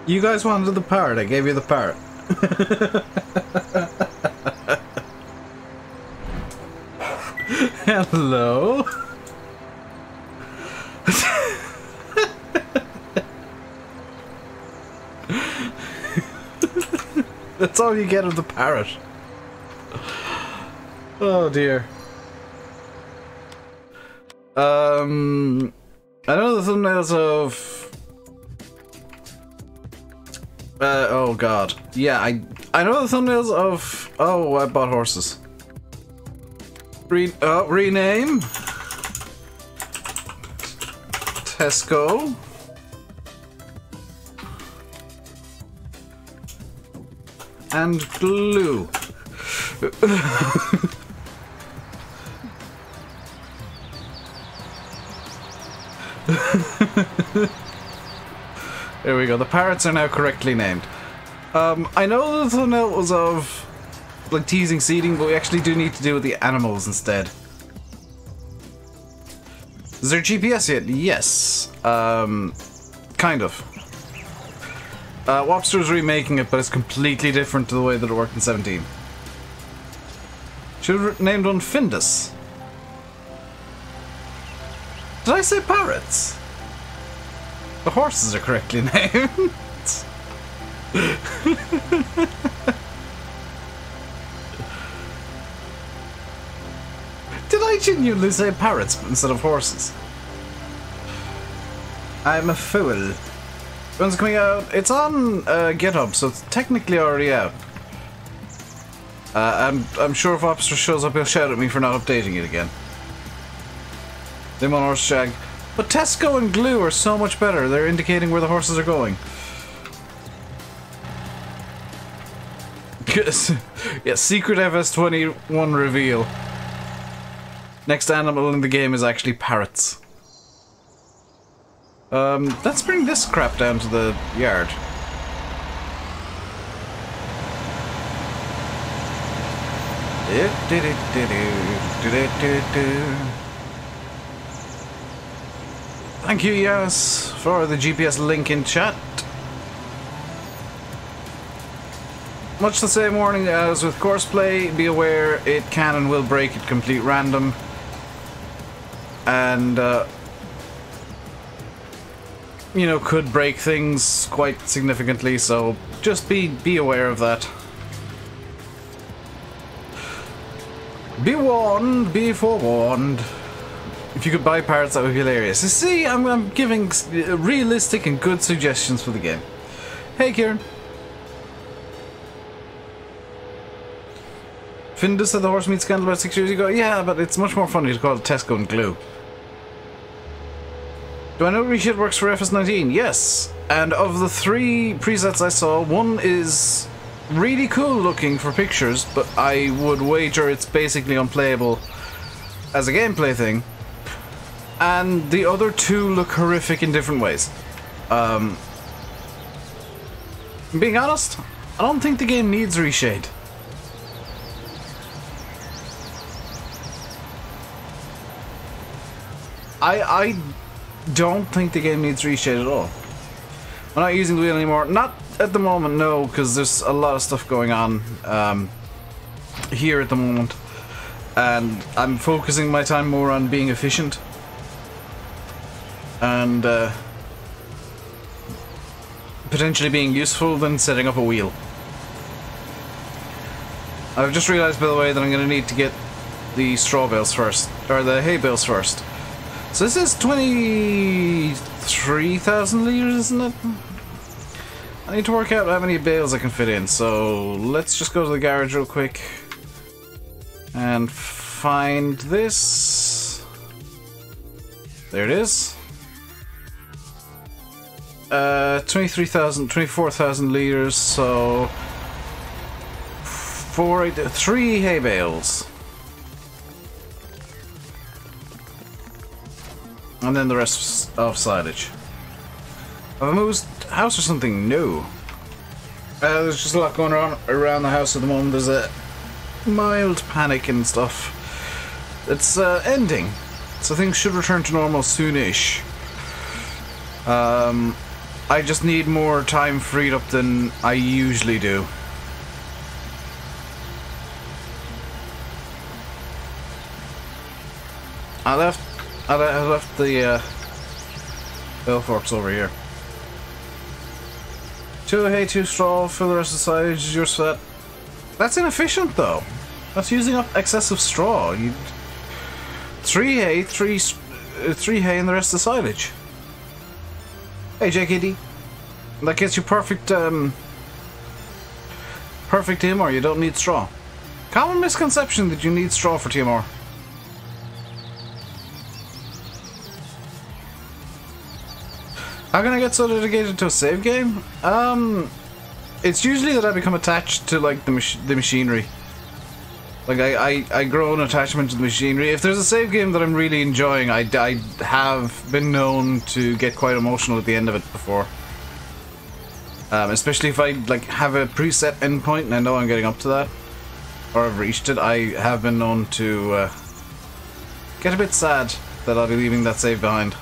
You guys wanted the parrot, I gave you the parrot. Hello? That's all you get of the parrot. Oh dear. I know the thumbnails of... oh god. Yeah, I know the thumbnails of... Oh, I bought horses. Rename. Tesco. And glue. There we go, the parrots are now correctly named. I know the thumbnail was of like teasing seeding, but we actually do need to do with the animals instead. Is there GPS yet? Yes. Kind of. Wopster's remaking it, but it's completely different to the way that it worked in 17. Should have named one Findus. Did I say parrots? The horses are correctly named. Did I genuinely say parrots instead of horses? I'm a fool. When's it coming out? It's on GitHub, so it's technically already out. I'm sure if Officer shows up, he'll shout at me for not updating it again. Them on horse shag. But Tesco and glue are so much better. They're indicating where the horses are going. Yeah, secret FS21 reveal. Next animal in the game is actually parrots. Let's bring this crap down to the yard. Thank you, Yas, for the GPS link in chat. Much the same warning as with courseplay, be aware it can and will break at complete random. And, you know, could break things quite significantly, so just be aware of that. Be warned, be forewarned. If you could buy parrots, that would be hilarious. You see, I'm giving realistic and good suggestions for the game. Hey, Kieran. Findus said the horse meat scandal about 6 years ago. Yeah, but it's much more funny to call it Tesco and glue. Do I know reshit works for FS19? Yes. And of the 3 presets I saw, one is really cool looking for pictures, but I would wager it's basically unplayable as a gameplay thing. And the other 2 look horrific in different ways. Being honest, I don't think the game needs reshade. I don't think the game needs reshade at all. I'm not using the wheel anymore. Not at the moment, no, because there's a lot of stuff going on here at the moment. And I'm focusing my time more on being efficient. And potentially being useful than setting up a wheel. I've just realized, by the way, that I'm going to need to get the straw bales first, or the hay bales first. So this is 23,000 litres, isn't it? I need to work out how many bales I can fit in, so let's just go to the garage real quick and find this. There it is. 24,000 litres, so 3 hay bales. And then the rest of silage. Have I moved house or something? No. There's just a lot going on around the house at the moment. There's a mild panic and stuff. It's ending, so things should return to normal soonish. I just need more time freed up than I usually do. I left the bale forks over here. 2 hay, 2 straw, fill the rest of the silage, you're set. That's inefficient though. That's using up excessive straw. 3 hay, 3 hay and the rest of the silage. Hey JKD. That gets you perfect perfect TMR, you don't need straw. Common misconception that you need straw for TMR. How can I get so dedicated to a save game? It's usually that I become attached to like the machinery. Like I grow an attachment to the machinery. If there's a save game that I'm really enjoying, I have been known to get quite emotional at the end of it before. Especially if I like have a preset endpoint and I know I'm getting up to that, or I've reached it. I have been known to get a bit sad that I'll be leaving that save behind.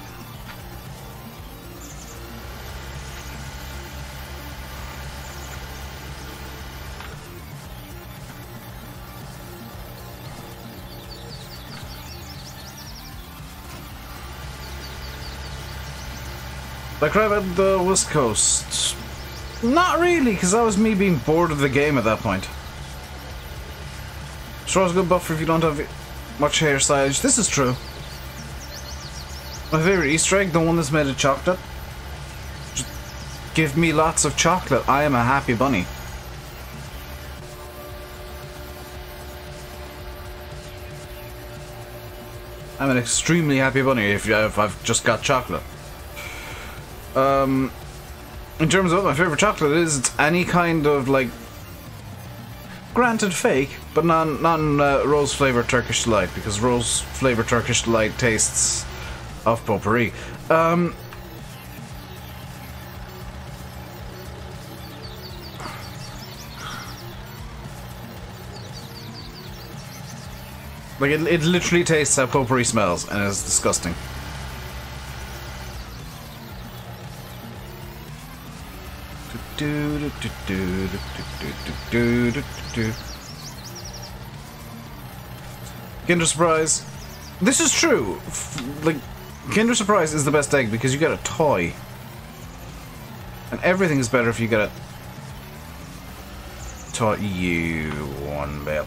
Like right at the West Coast? Not really, because that was me being bored of the game at that point. Straw's a good buffer if you don't have much hair silage. This is true. My favourite Easter egg, the one that's made of chocolate. Just give me lots of chocolate. I am a happy bunny. I'm an extremely happy bunny if I've just got chocolate. In terms of what my favourite chocolate is, it's any kind of, like, granted fake, but non rose flavoured Turkish delight, because rose flavoured Turkish delight tastes of potpourri. Like, it literally tastes how potpourri smells, and it's disgusting. Kinder Surprise. This is true. Like, Kinder Surprise is the best egg because you get a toy. And everything is better if you get a toy. You one bale.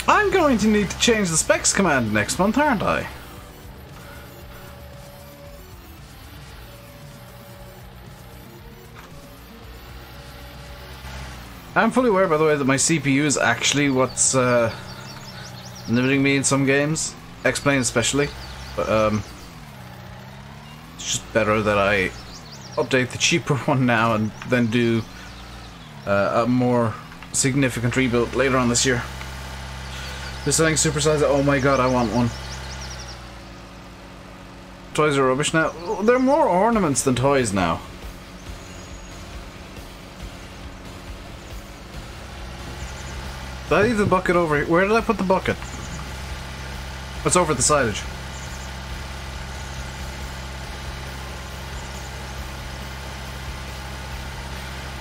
I'm going to need to change the specs command next month, aren't I? I'm fully aware, by the way, that my CPU is actually what's limiting me in some games. X-Plane especially. But, it's just better that I update the cheaper one now and then do a more significant rebuild later on this year. They're selling supersize. Oh my god, I want one. Toys are rubbish now. They're more ornaments than toys now. Did I leave the bucket over here? Where did I put the bucket? It's over the silage.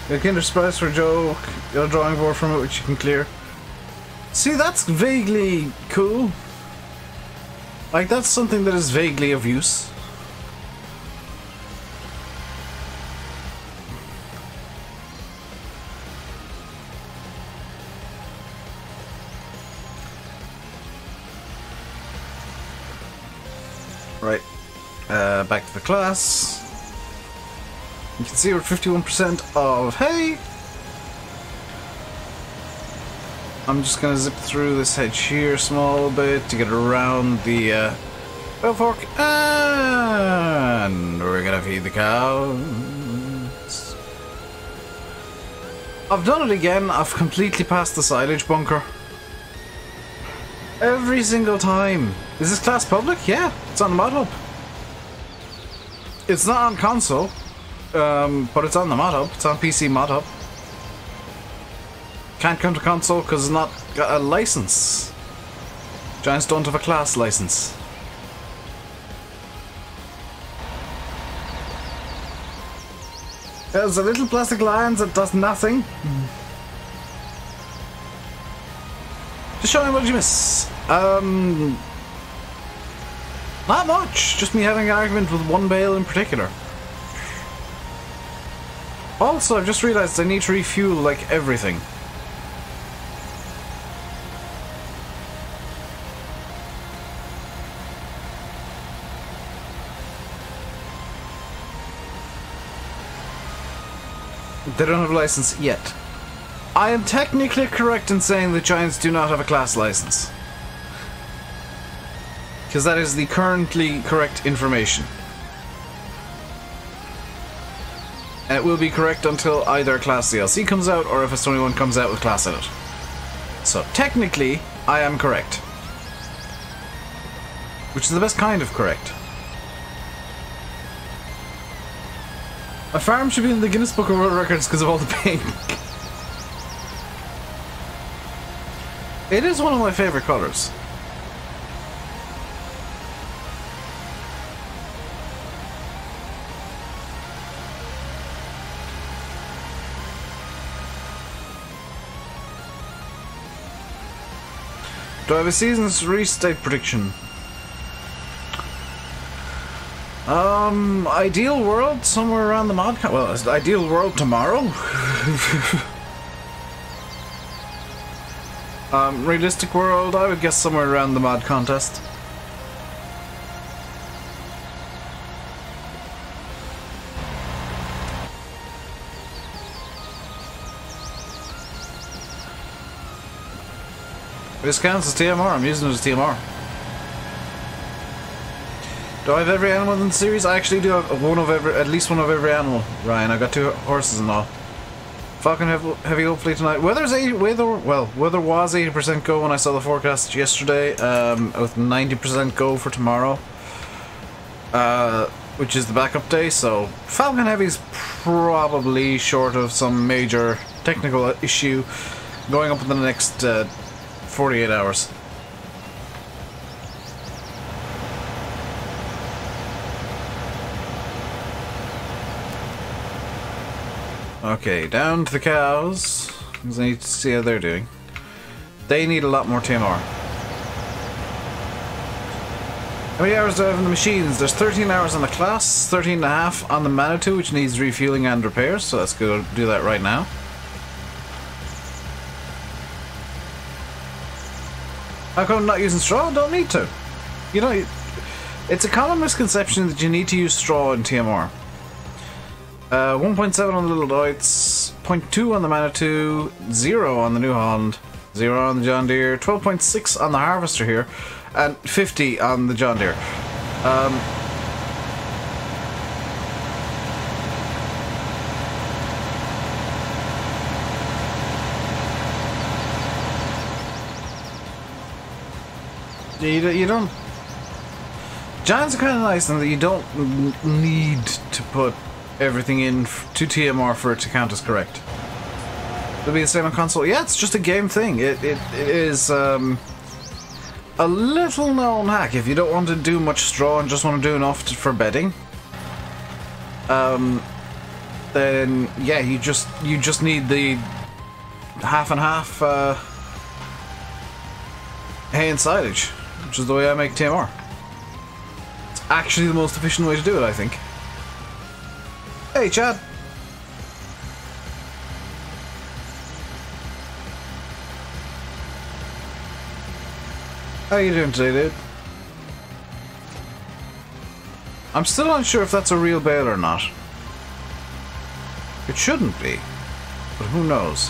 A Kinder Surprise for Joe. Got a drawing board from it which you can clear. See, that's vaguely cool. Like, that's something that is vaguely of use. Right. Back to the class. You can see we're at 51% of hay. I'm just gonna zip through this hedge here a small bit to get around the bell fork, and we're gonna feed the cows. I've done it again. I've completely passed the silage bunker. Every single time. Is this class public? Yeah, it's on the mod hub. It's not on console, but it's on the mod hub. It's on PC mod hub. Can't come to console because it's not got a license. Giants don't have a class license. There's a little plastic lion that does nothing. Just show me what did you miss. Not much. Just me having an argument with one bale in particular. Also, I've just realized I need to refuel like everything. They don't have a license yet. I am technically correct in saying that Giants do not have a class license. Because that is the currently correct information. And it will be correct until either Class DLC comes out or FS21 comes out with Class in it. So technically, I am correct. Which is the best kind of correct. A farm should be in the Guinness Book of World Records because of all the pink. It is one of my favourite colours. Do I have a season's restate prediction? Ideal world somewhere around the mod. Well, is ideal world tomorrow? Realistic world, I would guess somewhere around the mod contest. This counts as TMR. I'm using it as TMR. Do I have every animal in the series? I actually do have at least one of every animal, Ryan. I got 2 horses and all. Falcon heavy hopefully tonight. Weather was 80% go when I saw the forecast yesterday. With 90% go for tomorrow. Which is the backup day, so Falcon Heavy's probably short of some major technical issue going up in the next 48 hours. Okay, down to the cows, because I need to see how they're doing. They need a lot more TMR. How many hours do I have in the machines? There's 13 hours on the class, 13 and a half on the Manor, which needs refueling and repairs, so let's go do that right now. How come I'm not using straw? Don't need to. You know, it's a common misconception that you need to use straw in TMR. 1.7 on the Little Deutz, 0.2 on the Manor 0 on the New Holland, 0 on the John Deere, 12.6 on the Harvester here, and 50 on the John Deere. You don't... Giants are kind of nice in that you don't need to put everything in to TMR for it to count as correct. It'll be the same on console. Yeah, it's just a game thing. It is a little known hack if you don't want to do much straw and just want to do enough for bedding. Then yeah, you just need the half and half hay and silage, which is the way I make TMR. It's actually the most efficient way to do it, I think. Hey, Chad. How you doing today, dude? I'm still unsure if that's a real bale or not. It shouldn't be, but who knows?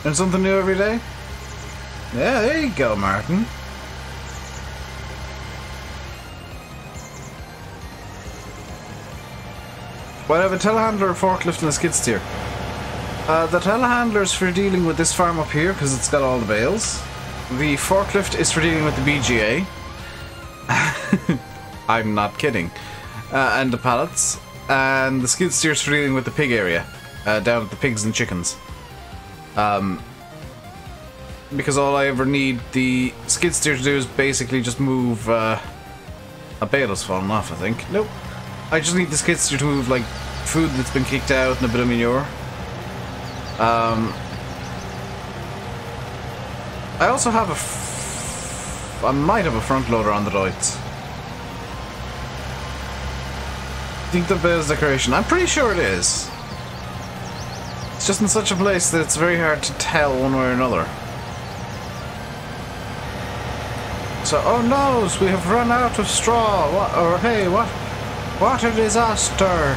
And something new every day? Yeah, there you go, Martin. Well, I have a telehandler, a forklift, and a skid steer. The telehandler is for dealing with this farm up here because it's got all the bales. The forklift is for dealing with the BGA. I'm not kidding. And the pallets. And the skid steer is for dealing with the pig area, down at the pigs and chickens. Because all I ever need the skid steer to do is basically just move, a bale has fallen off, I think. Nope. I just need the skid steer to move, like, food that's been kicked out and a bit of manure. I also have I might have a front loader on the Deutz. I think the bale's decoration. I'm pretty sure it is. It's just in such a place that it's very hard to tell one way or another. So, oh no, we have run out of straw. What, or hey, what a disaster.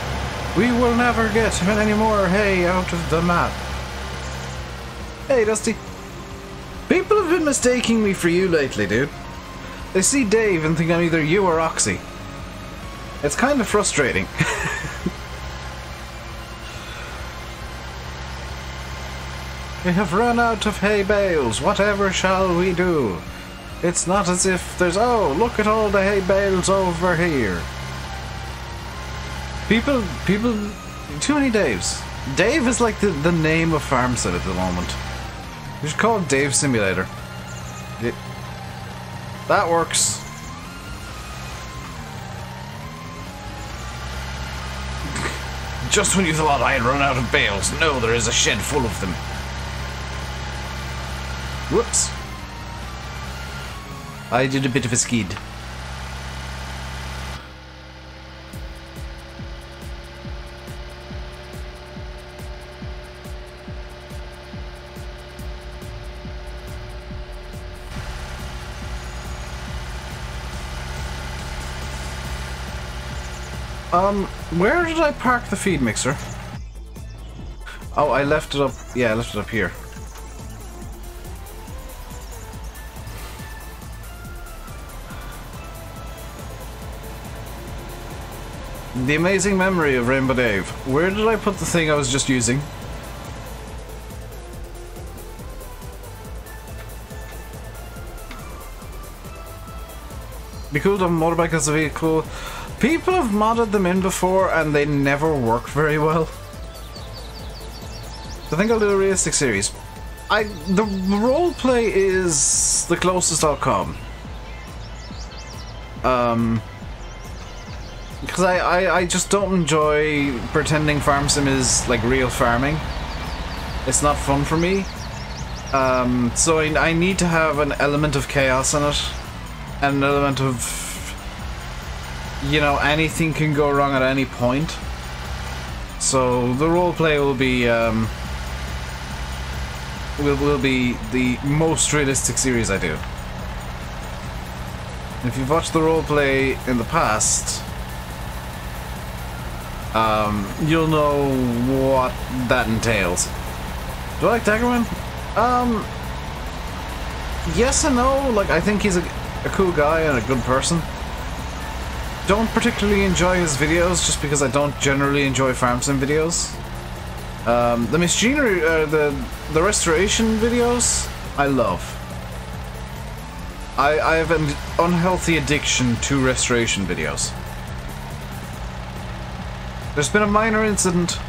We will never get any more hay out of the map. Hey, Dusty. People have been mistaking me for you lately, dude. They see Dave and think I'm either you or Oxy. It's kind of frustrating. We have run out of hay bales. Whatever shall we do? It's not as if there's, oh, look at all the hay bales over here. People, too many Daves. Dave is like the name of FarmSid at the moment. You should call it Dave Simulator. That works. Just when you thought I had run out of bales, no, there is a shed full of them. Whoops. I did a bit of a skid. Where did I park the feed mixer? Oh, I left it up. Yeah, I left it up here. The amazing memory of Rainbow Dave. Where did I put the thing I was just using? Be cool to have a motorbike as a vehicle. People have modded them in before and they never work very well. I think I'll do a realistic series. The roleplay is the closest I'll come. Because I just don't enjoy pretending farm sim is like real farming. It's not fun for me. So I need to have an element of chaos in it. And an element of, you know, anything can go wrong at any point. So the roleplay will be will be the most realistic series I do. If you've watched the roleplay in the past, you'll know what that entails. Do I like Daggerman? Yes and no. Like, I think he's a cool guy and a good person. Don't particularly enjoy his videos just because I don't generally enjoy farm sim videos. The machinery, the restoration videos, I love. I have an unhealthy addiction to restoration videos. There's been a minor incident.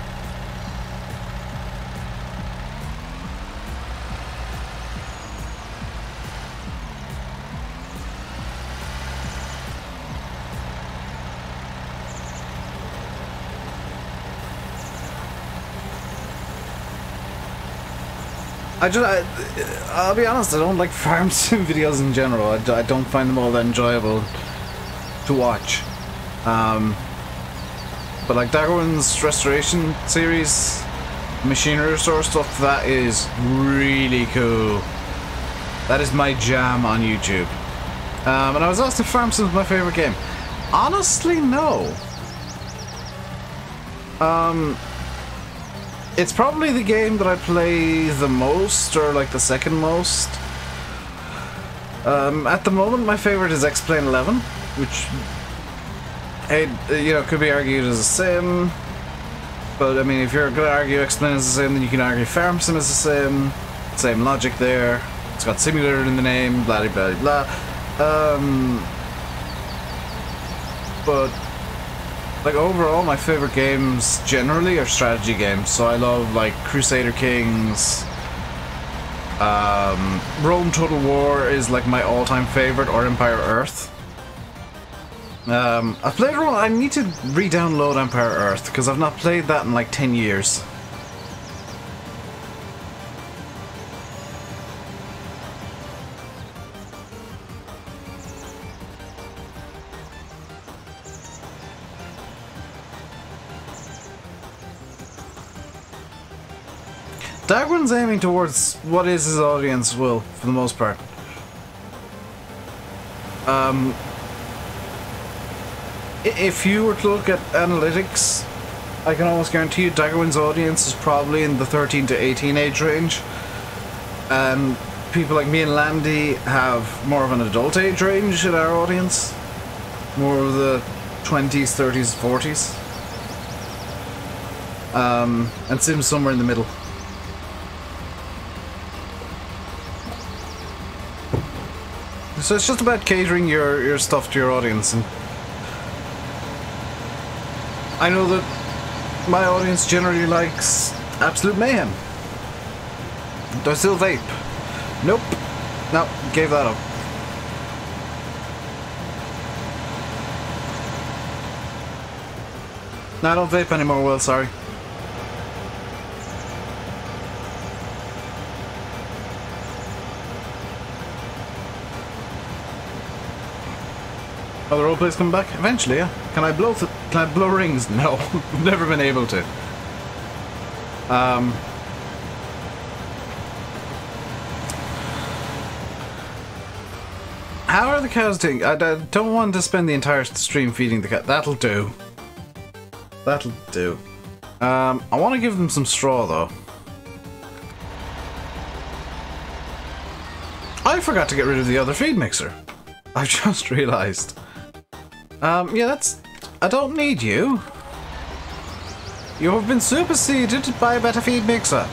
I'll be honest, I don't like farm sim videos in general. I don't find them all that enjoyable to watch. But like Daggerman's restoration series, machinery restore stuff, that is really cool. That is my jam on YouTube. And I was asked if farm sim is my favorite game. Honestly, no. It's probably the game that I play the most, or like the second most. At the moment, my favorite is X-Plane 11, which, you know, could be argued as a sim. But I mean, if you're gonna argue X-Plane as a sim, then you can argue Farm Sim as a sim. Same logic there. It's got simulator in the name. Blah blah blah. But like overall, my favorite games generally are strategy games. So I love like Crusader Kings. Rome Total War is like my all-time favorite, or Empire Earth. I played Rome. I need to re-download Empire Earth because I've not played that in like 10 years. Dagwin's aiming towards what is his audience will, for the most part. If you were to look at analytics, I can almost guarantee you Daggerwin's audience is probably in the 13 to 18 age range. And people like me and Landy have more of an adult age range in our audience. More of the 20s, 30s, 40s. And Sim's somewhere in the middle. So it's just about catering your stuff to your audience, and I know that my audience generally likes absolute mayhem. Do I still vape? Nope. No, gave that up. No, I don't vape anymore, well, sorry. Oh, the roleplay's coming back? Eventually, yeah. Can I blow rings? No. Never been able to. How are the cows doing? I don't want to spend the entire stream feeding the cat. That'll do. That'll do. I want to give them some straw, though. I forgot to get rid of the other feed mixer. I just realized. Yeah, that's... I don't need you. You have been superseded by a better feed mixer.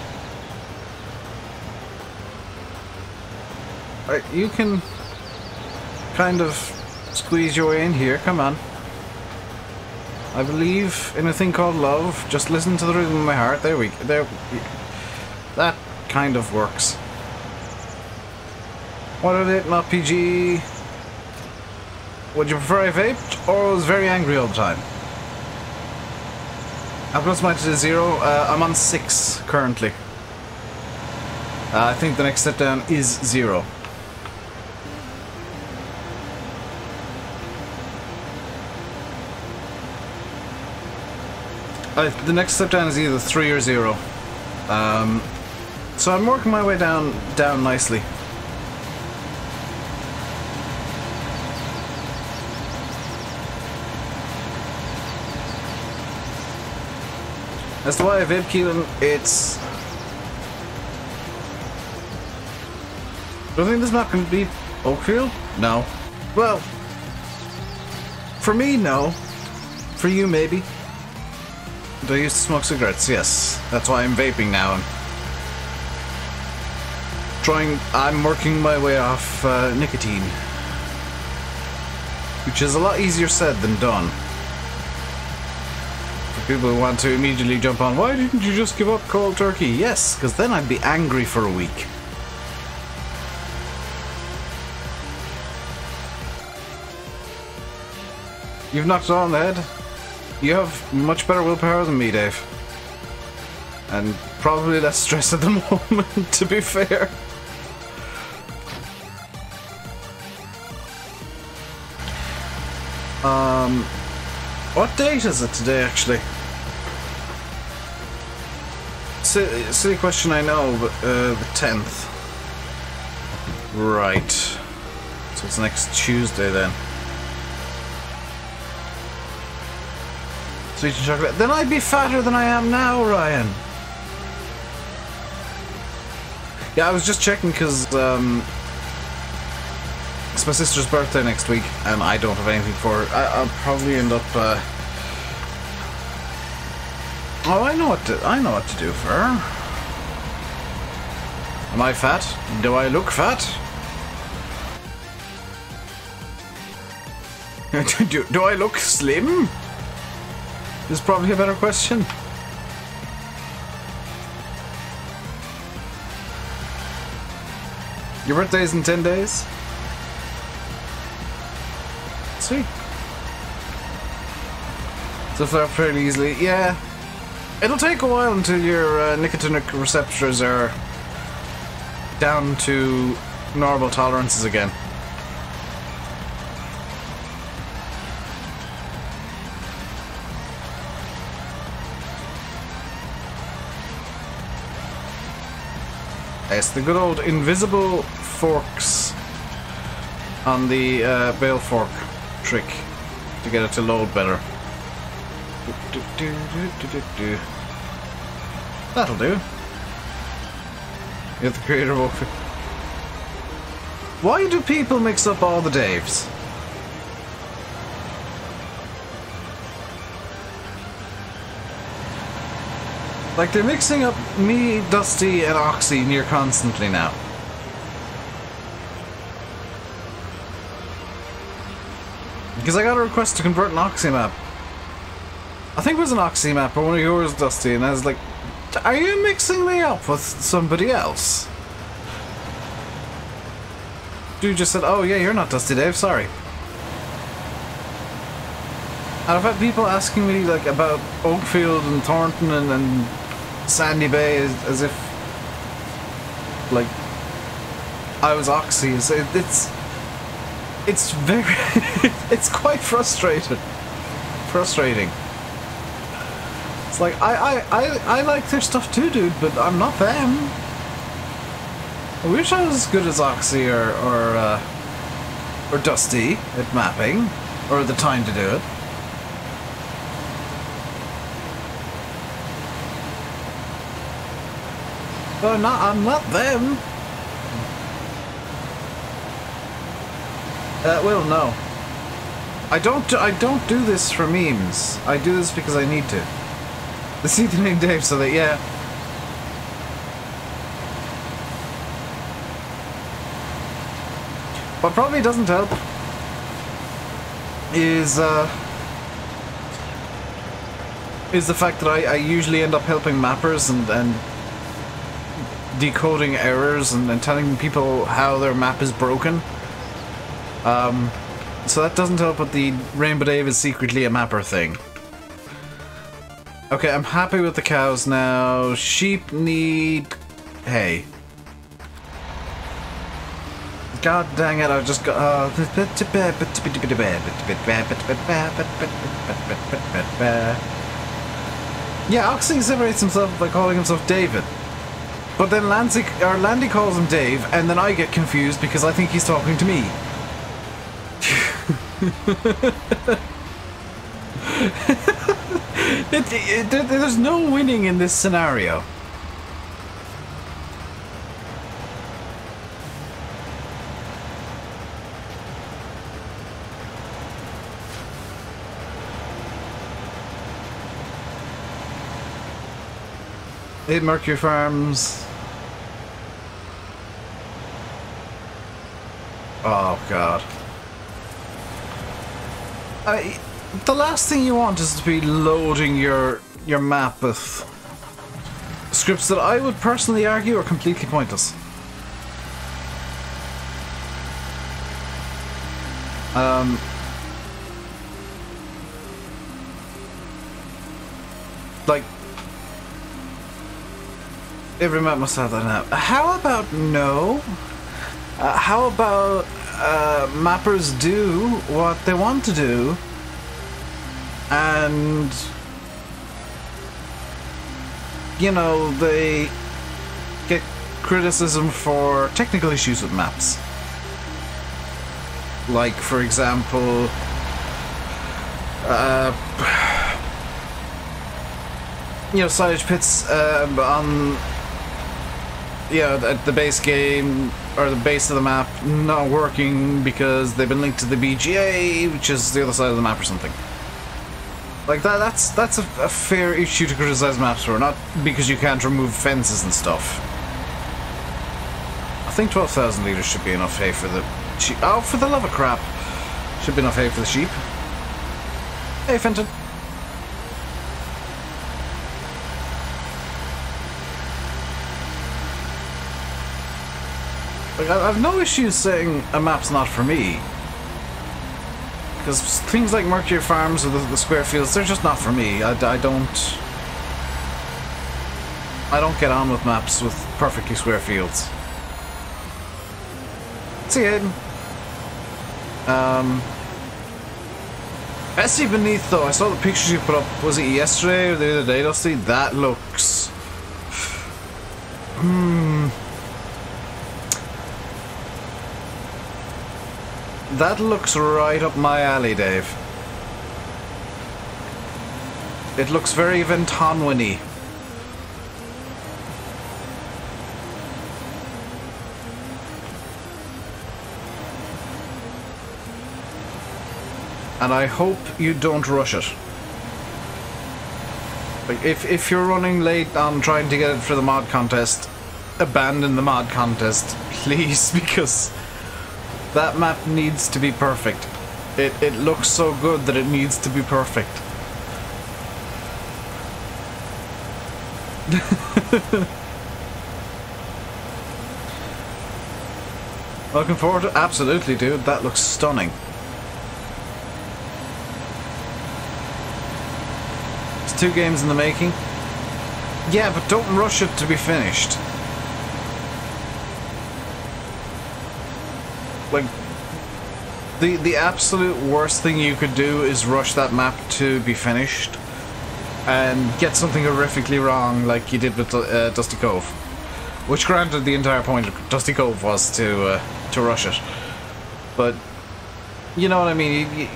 You can kind of squeeze your way in here. Come on. I believe in a thing called love. Just listen to the rhythm of my heart. There. That kind of works. What are it? Not PG. Would you prefer I vaped or was very angry all the time? I plus minus is 0. I'm on 6 currently. I think the next step down is 0. The next step down is either 3 or 0. So I'm working my way down nicely. As to why I vape Keelan, it's... Do I think this map can beat Oakfield? No. Well, for me, no. For you, maybe. Do I used to smoke cigarettes? Yes. That's why I'm vaping now. I'm working my way off nicotine. Which is a lot easier said than done. For people who want to immediately jump on, why didn't you just give up cold turkey? Yes, because then I'd be angry for a week. You've knocked it on the head. You have much better willpower than me, Dave. And probably less stress at the moment, to be fair. What date is it today, actually? Silly question, I know, but the 10th. Right. So it's next Tuesday then. Sweet and chocolate. Then I'd be fatter than I am now, Ryan. Yeah, I was just checking because it's my sister's birthday next week, and I don't have anything for her. I'll probably end up. Oh, I know what to do for her. Am I fat? Do I look fat? do I look slim? Is probably a better question. Your birthday's in 10 days? Sweet. So far fairly easily. Yeah. It'll take a while until your nicotinic receptors are down to normal tolerances again. It's the good old invisible forks on the bale fork trick to get it to load better. That'll do. You're the creator of Oakfield. Why do people mix up all the Daves? Like, they're mixing up me, Dusty, and Oxy near constantly now. Because I got a request to convert an Oxy map. I think it was an Oxy map, or one of yours, Dusty, and I was like, are you mixing me up with somebody else? Dude just said, oh yeah, you're not Dusty Dave, sorry. And I've had people asking me like about Oakfield and Thornton and Sandy Bay as if like I was Oxy. It's very it's quite frustrating. It's like I like their stuff too, dude, but I'm not them. I wish I was as good as Oxy or Dusty at mapping, or the time to do it. But I'm not them. Well, no. I don't do this for memes. I do this because I need to. They see the name Dave, so that, yeah. What probably doesn't help is the fact that I usually end up helping mappers and decoding errors and telling people how their map is broken. So that doesn't help with the Rainbow Dave is secretly a mapper thing. Okay, I'm happy with the cows now. Sheep need hay. God dang it, I just got... Yeah, Oxley separates himself by calling himself David. But then Landy calls him Dave, and then I get confused because I think he's talking to me. There's no winning in this scenario. Eight Mercury Farms. Oh god. The last thing you want is to be loading your map with scripts that I would personally argue are completely pointless. Like, every map must have that now. How about no? How about mappers do what they want to do, and you know, they get criticism for technical issues with maps. Like, for example, you know, silage pits on, you know, the base game or the base of the map not working because they've been linked to the BGA, which is the other side of the map or something. Like that's a fair issue to criticize maps for, not because you can't remove fences and stuff. I think 12,000 litres should be enough hay for the sheep. Oh, for the love of crap. Should be enough hay for the sheep. Hey, Fenton. Like, I've no issues saying a map's not for me. Because things like Mercury Farms or the square fields, they're just not for me. I don't get on with maps with perfectly square fields. See you, Hayden. SC Beneath, though, I saw the pictures you put up, was it yesterday or the other day, Dusty? That looks... That looks right up my alley, Dave. It looks very Ventonwin-y. And I hope you don't rush it. Like, if you're running late on trying to get it for the mod contest, abandon the mod contest, please, because that map needs to be perfect. It looks so good that it needs to be perfect. Looking forward to it? Absolutely, dude. That looks stunning. It's 2 games in the making. Yeah, but don't rush it to be finished. Like, the absolute worst thing you could do is rush that map to be finished and get something horrifically wrong like you did with Dusty Cove. Which, granted, the entire point of Dusty Cove was to rush it. But, you know what I mean?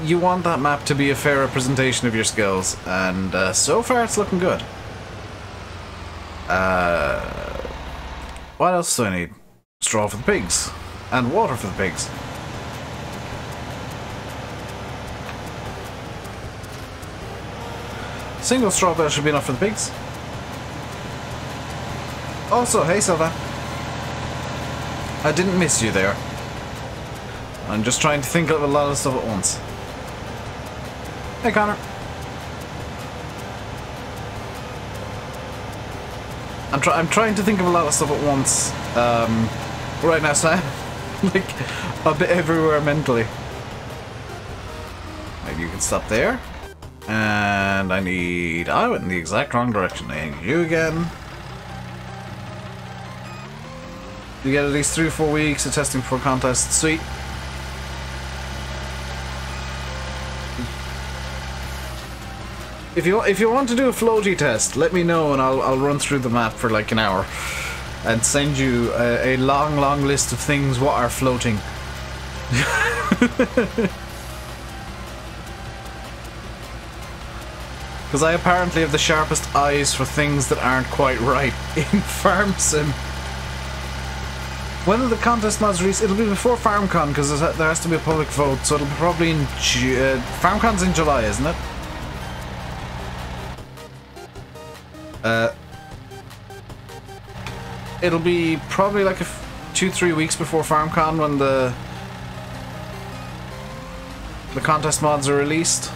You want that map to be a fair representation of your skills, and so far it's looking good. What else do I need? Straw for the pigs. And water for the pigs. Single straw bale should be enough for the pigs. Also, hey Silva. I didn't miss you there. I'm just trying to think of a lot of stuff at once. Hey Connor. I'm trying to think of a lot of stuff at once. Right now, so I'm like a bit everywhere mentally. Maybe you can stop there. And I went in the exact wrong direction. I need you again. You get at least 3 or 4 weeks of testing for contests. Sweet. If you want to do a floaty test, let me know and I'll run through the map for like an hour and send you a long list of things what are floating. Because I apparently have the sharpest eyes for things that aren't quite right in Farm Sim. When are the contest mods released? It'll be before FarmCon because there has to be a public vote, so it'll be probably in FarmCon's in July, isn't it? It'll be probably like 2-3 weeks before FarmCon when the contest mods are released.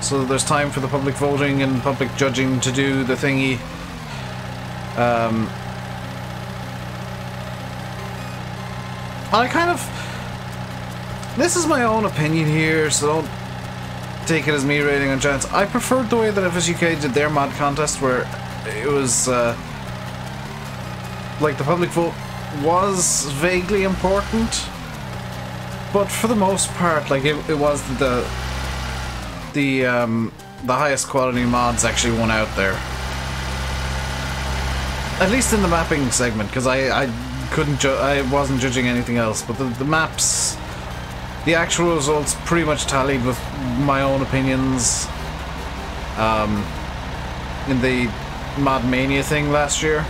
So there's time for the public voting and public judging to do the thingy. I kind of... This is my own opinion here, so don't take it as me rating on Giants. I preferred the way that FSUK did their mod contest, where it was like the public vote was vaguely important, but for the most part, like it was the highest quality mods actually won out there. At least in the mapping segment, because I wasn't judging anything else, but the maps, the actual results pretty much tallied with my own opinions in the Mod Mania thing last year.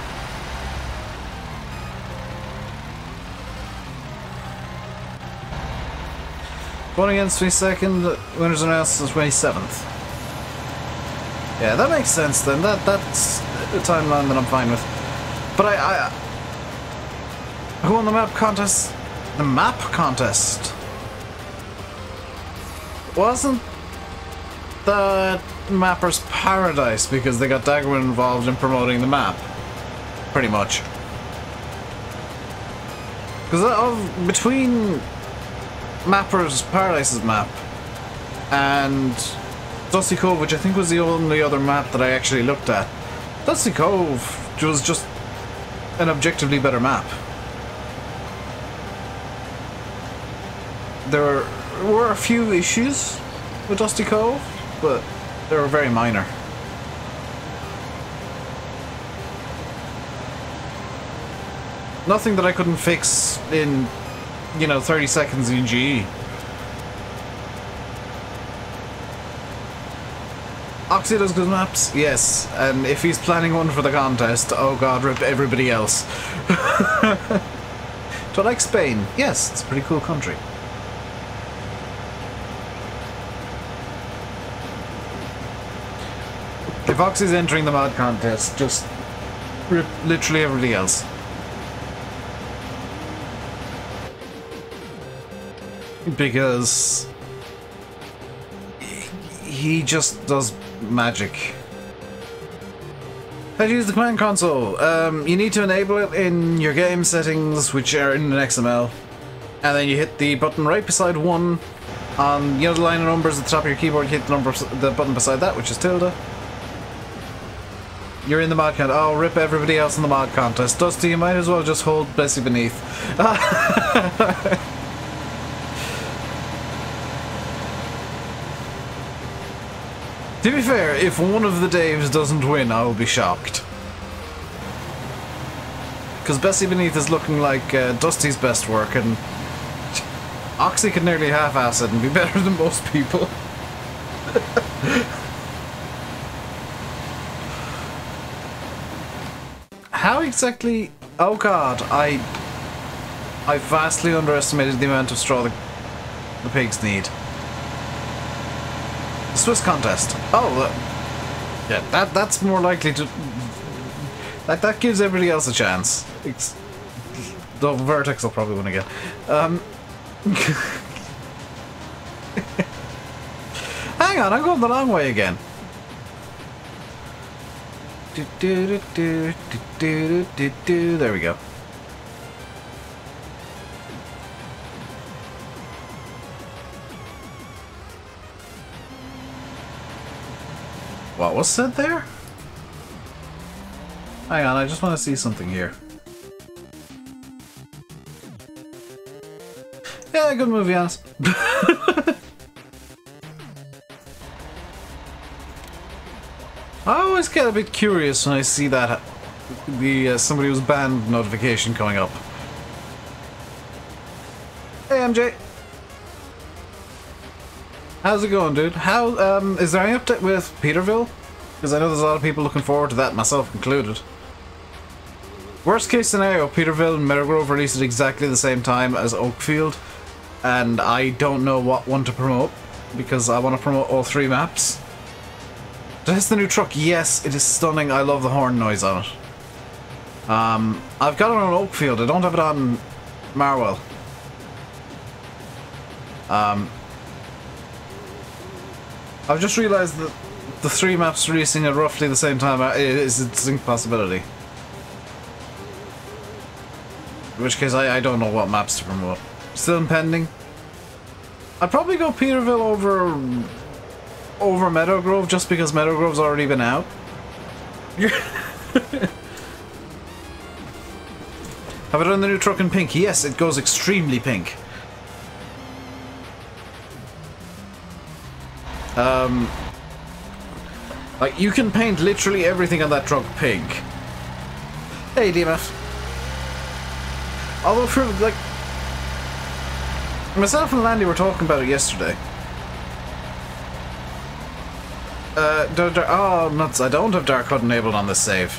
Voting ends 22nd, winners announced on 27th. Yeah, that makes sense then. That's a timeline that I'm fine with. But who won the map contest? The map contest? Wasn't the Mapper's Paradise because they got Daggerman involved in promoting the map? Pretty much. Because between Mapper's Paradise's map and Dusty Cove, which I think was the only other map that I actually looked at, Dusty Cove was just an objectively better map. There were a few issues with Dusty Cove, but they were very minor. Nothing that I couldn't fix in, 30 seconds in GE. Oxy does good maps? Yes, and if he's planning one for the contest, oh god, rip everybody else. Do I like Spain? Yes, it's a pretty cool country. If Oxy's entering the mod contest, just rip literally everybody else. Because he just does magic. How to use the command console? You need to enable it in your game settings, which are in an XML, and then you hit the button right beside 1 on the line of numbers at the top of your keyboard. You hit the button beside that, which is tilde. You're in the mod contest. Oh, rip everybody else in the mod contest. Dusty, you might as well just hold Bessie beneath. To be fair, if one of the Daves doesn't win, I will be shocked. Because Bessie Beneath is looking like Dusty's best work, and Oxy could nearly half-ass it and be better than most people. How exactly... Oh god, I vastly underestimated the amount of straw the pigs need. The Swiss contest. Oh, yeah, that's more likely to... That gives everybody else a chance. The Vertex will probably win again. Hang on, I'm going the long way again. There we go. What was said there? Hang on, I just want to see something here. Yeah, good movie, honest. I always get a bit curious when I see that the somebody was banned notification coming up. Hey MJ, how's it going, dude? How is there any update with Peterville? Because I know there's a lot of people looking forward to that, myself included. Worst case scenario, Peterville and Meadowgrove released at exactly the same time as Oakfield, and I don't know what one to promote because I want to promote all three maps. Test the new truck. Yes, it is stunning. I love the horn noise on it. I've got it on Oakfield. I don't have it on Marwell. I've just realised that the three maps releasing at roughly the same time is a distinct possibility. In which case, I don't know what maps to promote. Still impending. I'd probably go Peterville over Meadowgrove just because Meadowgrove's already been out. Have I done the new truck in pink? Yes, it goes extremely pink. Like, you can paint literally everything on that truck pink. Hey, DMF. Although, for, like, myself and Landy were talking about it yesterday. Oh, nuts, I don't have Dark HUD enabled on this save.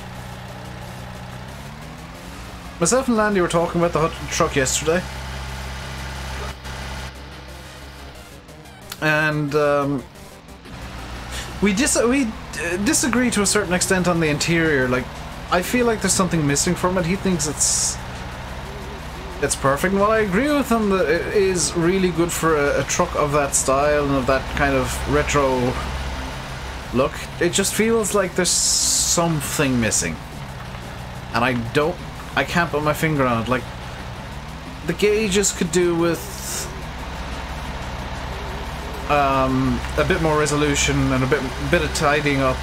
Myself and Landy were talking about the truck yesterday. And, we disagree to a certain extent on the interior. Like, I feel like there's something missing from it. He thinks it's perfect. And while I agree with him that it is really good for a truck of that style and of that kind of retro look, it just feels like there's something missing. And I can't put my finger on it. Like, the gauges could do with a bit more resolution and a bit of tidying up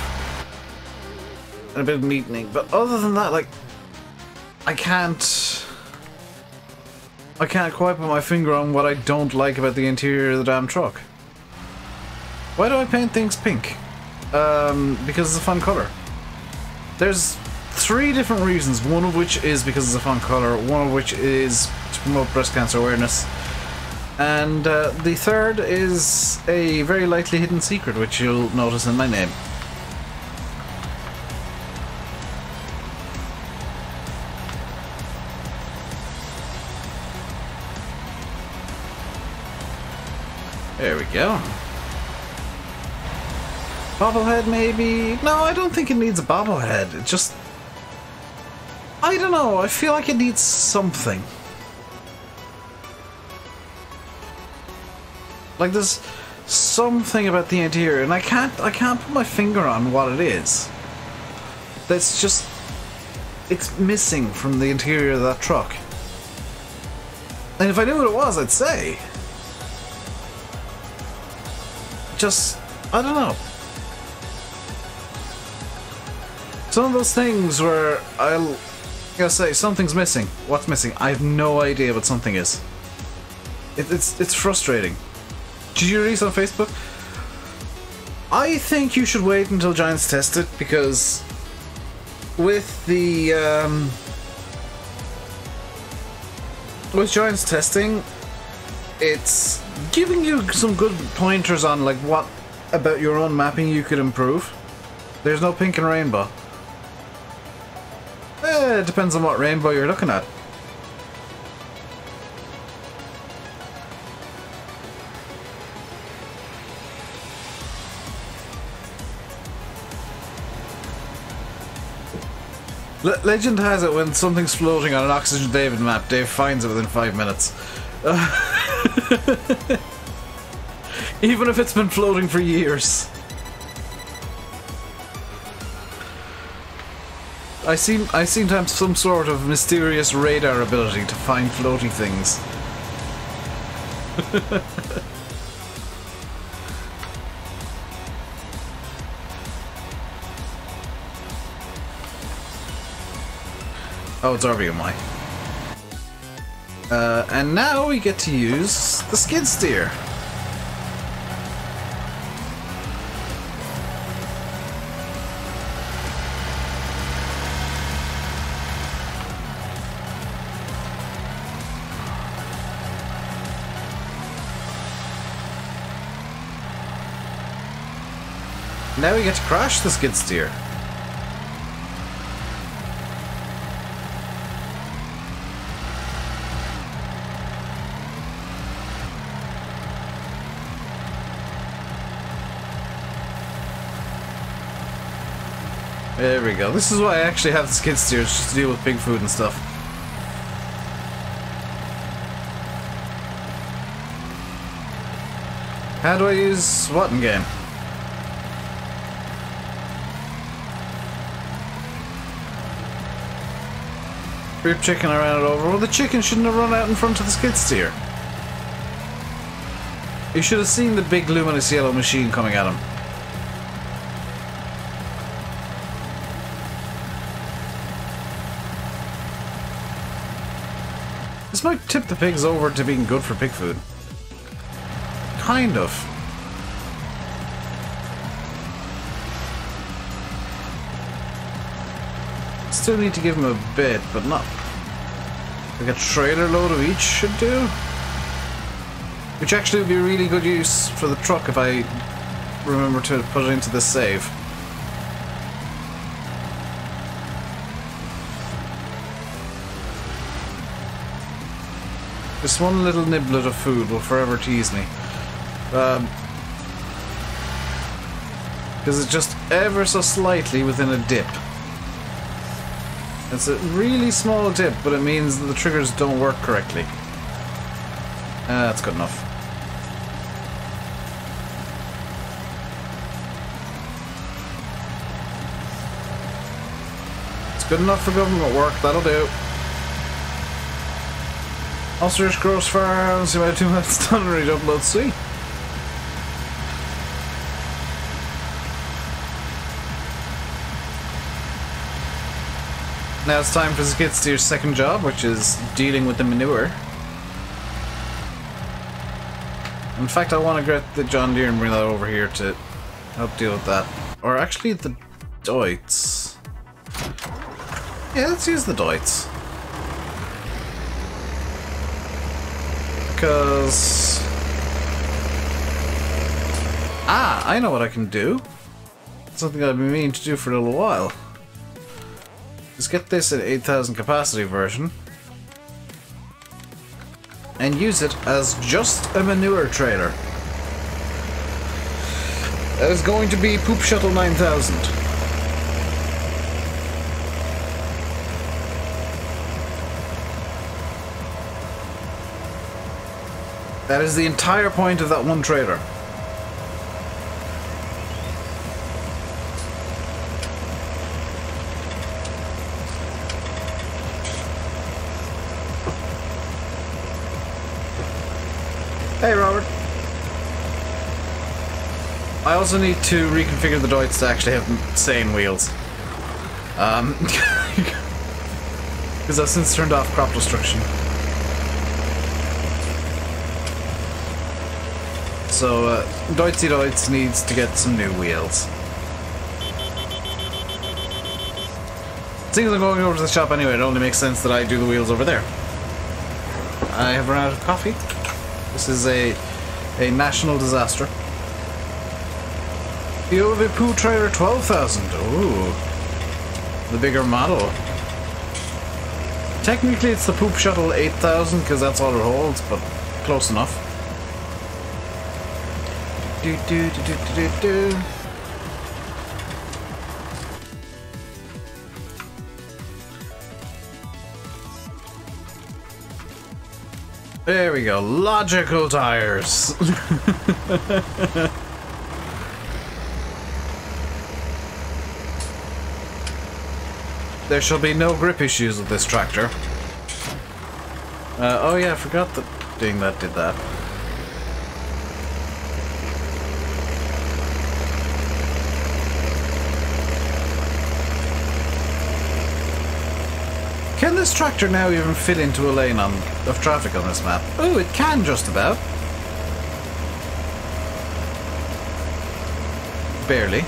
and a bit of neatening, but other than that, like, I can't quite put my finger on what I don't like about the interior of the damn truck. Why do I paint things pink? Because it's a fun color. There's 3 different reasons, one of which is because it's a fun color, one of which is to promote breast cancer awareness, and the third is a very lightly hidden secret, which you'll notice in my name. There we go. Bobblehead, maybe? No, I don't think it needs a bobblehead. It just... I don't know, I feel like it needs something. Like, there's something about the interior, and I can't put my finger on what it is. That's just... it's missing from the interior of that truck. And if I knew what it was, I'd say. Just... I don't know. Some of those things where I'll say something's missing. What's missing? I have no idea what something is. It's frustrating. Did you release on Facebook? I think you should wait until Giants test it, because with the with Giants testing, it's giving you some good pointers on like what about your own mapping you could improve. There's no pink and rainbow. It depends on what rainbow you're looking at. Legend has it when something's floating on an Oxygen David map, Dave finds it within 5 minutes. Even if it's been floating for years. I seem to have some sort of mysterious radar ability to find floaty things. Oh, it's RBMI. And now we get to use the skid steer. Now we get to crash the skid steer. There we go. This is why I actually have the skid steers, just to deal with pig food and stuff. How do I use what in game? Group chicken, I ran it over. Well, the chicken shouldn't have run out in front of the skid steer. You should have seen the big luminous yellow machine coming at him. This might tip the pigs over to being good for pig food. Kind of. Still need to give them a bit, but not... like a trailer load of each should do? Which actually would be a really good use for the truck if I remember to put it into the save. This one little niblet of food will forever tease me. Because it's just ever so slightly within a dip. It's a really small dip, but it means that the triggers don't work correctly. That's good enough. It's good enough for government work, that'll do. Ostrich gross farms, you might have 2 minutes done and ready to upload, sweet. Now it's time for skid steer's second job, which is dealing with the manure. In fact, I want to get the John Deere and bring that over here to help deal with that. Or actually the Deutz. Yeah, let's use the Deutz. Because... I know what I can do. Something I've been meaning to do for a little while. Just get this at 8,000 capacity version and use it as just a manure trailer. That is going to be Poop Shuttle 9000. That is the entire point of that one trailer. Hey, Robert. I also need to reconfigure the Deutz to actually have sane wheels. Because I've since turned off crop destruction. So, Deutz needs to get some new wheels. Seeing as I'm going over to the shop anyway, it only makes sense that I do the wheels over there. I have run out of coffee. This is a national disaster. POV Poo Trailer 12,000. Ooh. The bigger model. Technically it's the Poop Shuttle 8000 because that's all it holds, but close enough. Do do do do do do. There we go, logical tires. There shall be no grip issues with this tractor. Oh yeah, I forgot that doing that did that. Can this tractor now even fit into a lane of traffic on this map? Oh, it can just about. Barely.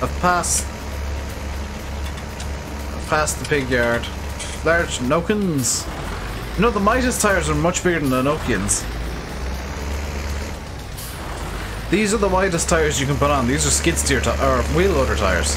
I've passed the pig yard. Large Nokians. You know, the Midas tires are much bigger than the Nokians. These are the widest tires you can put on. These are skid steer or wheel loader tires.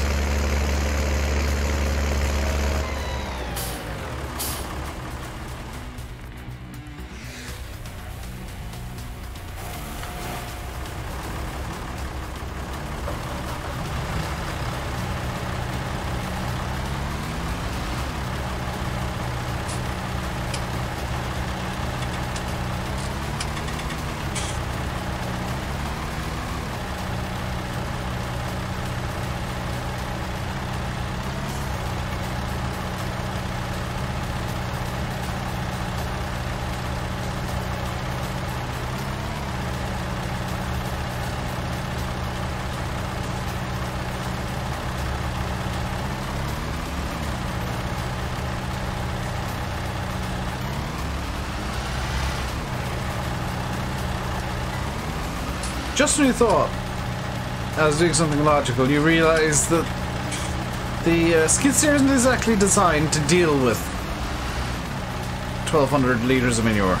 Just when you thought I was doing something logical, you realise that the skid steer isn't exactly designed to deal with 1,200 litres of manure.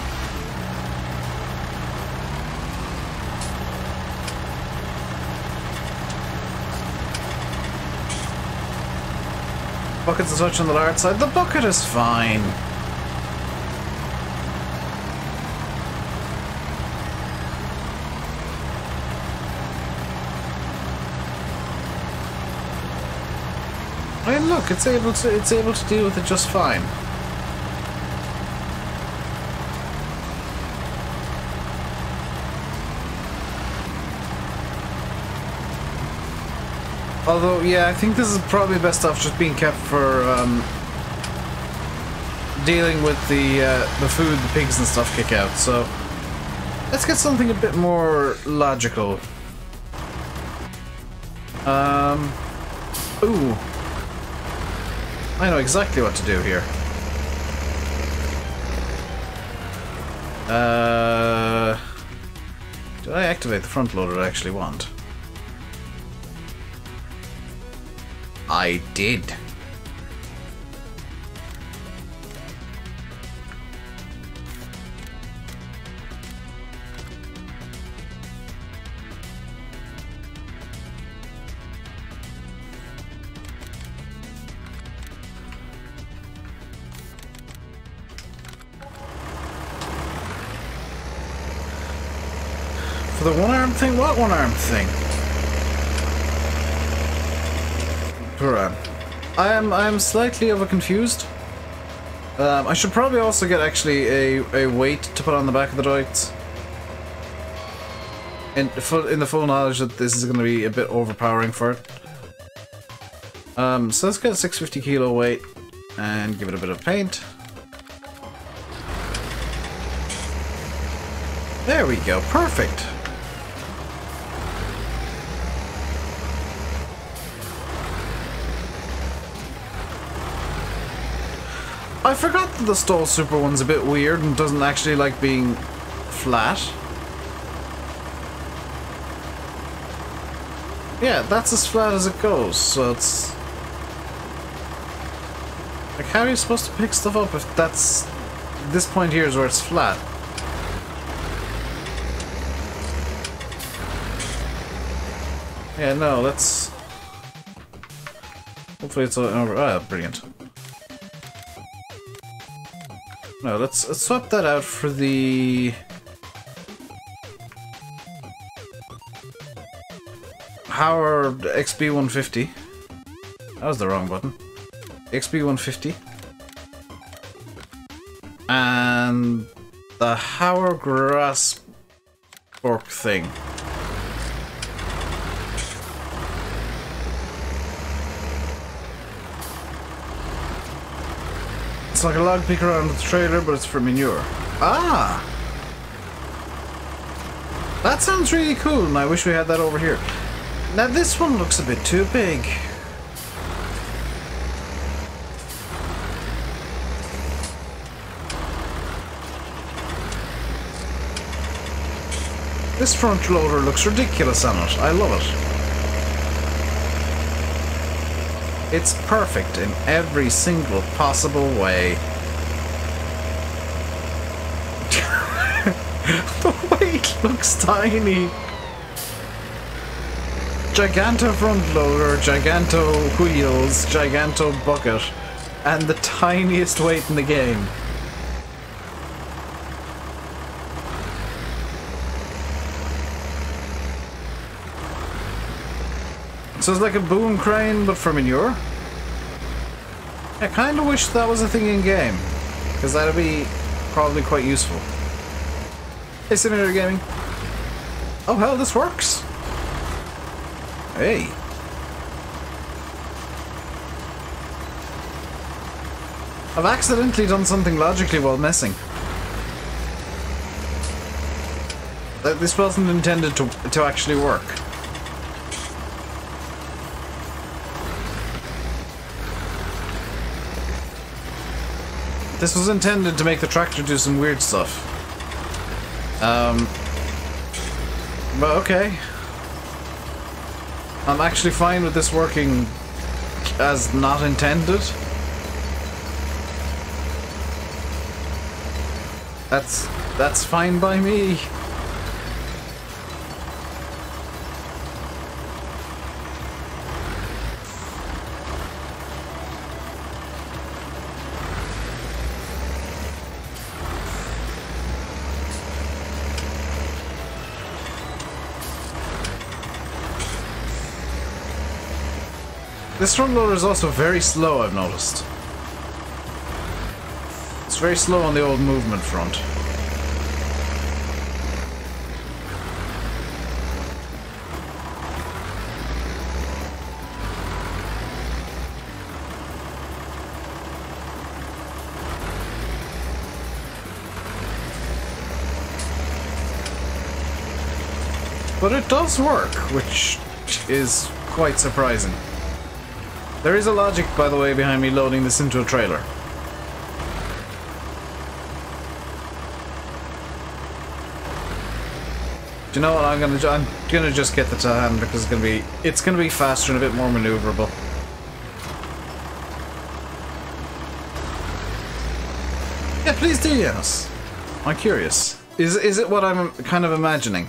Bucket's a touch on the large side. The bucket is fine. I mean, look, it's able to deal with it just fine. Although, yeah, I think this is probably best off just being kept for dealing with the food the pigs and stuff kick out. So let's get something a bit more logical. Ooh. I know exactly what to do here. Did I activate the front loader I actually want? I did. The one-arm thing? What one-arm thing? I am slightly confused. I should probably also get actually a weight to put on the back of the droids. In the full knowledge that this is going to be a bit overpowering for it. So let's get a 650 kilo weight and give it a bit of paint. There we go, perfect. I forgot that the Stall Super one's a bit weird and doesn't actually like being flat. Yeah, that's as flat as it goes, so it's... Like, how are you supposed to pick stuff up if that's... This point here is where it's flat? We'll Hopefully it's over. Ah, brilliant. No, let's swap that out for the Howard XB150. That was the wrong button. XB150. And the Howard grass fork thing. It's like a log picker around the trailer, but it's for manure. Ah! That sounds really cool, and I wish we had that over here. Now this one looks a bit too big. This front loader looks ridiculous on it. I love it. It's perfect in every single possible way. The weight looks tiny. Giganto front loader, giganto wheels, giganto bucket, and the tiniest weight in the game. So it's like a boom crane, but for manure. I kind of wish that was a thing in game, because that'd be probably quite useful. Hey, Simulator Gaming. Oh hell, this works. Hey. I've accidentally done something logically while messing. This wasn't intended to actually work. This was intended to make the tractor do some weird stuff. But okay. I'm actually fine with this working as not intended. That's fine by me. This front loader is also very slow, I've noticed. It's very slow on the old movement front. But it does work, which is quite surprising. There is a logic, by the way, behind me loading this into a trailer. Do you know what? I'm gonna just get the hand because it's gonna be faster and a bit more maneuverable. Yeah, please do, yes. I'm curious. Is it what I'm kind of imagining?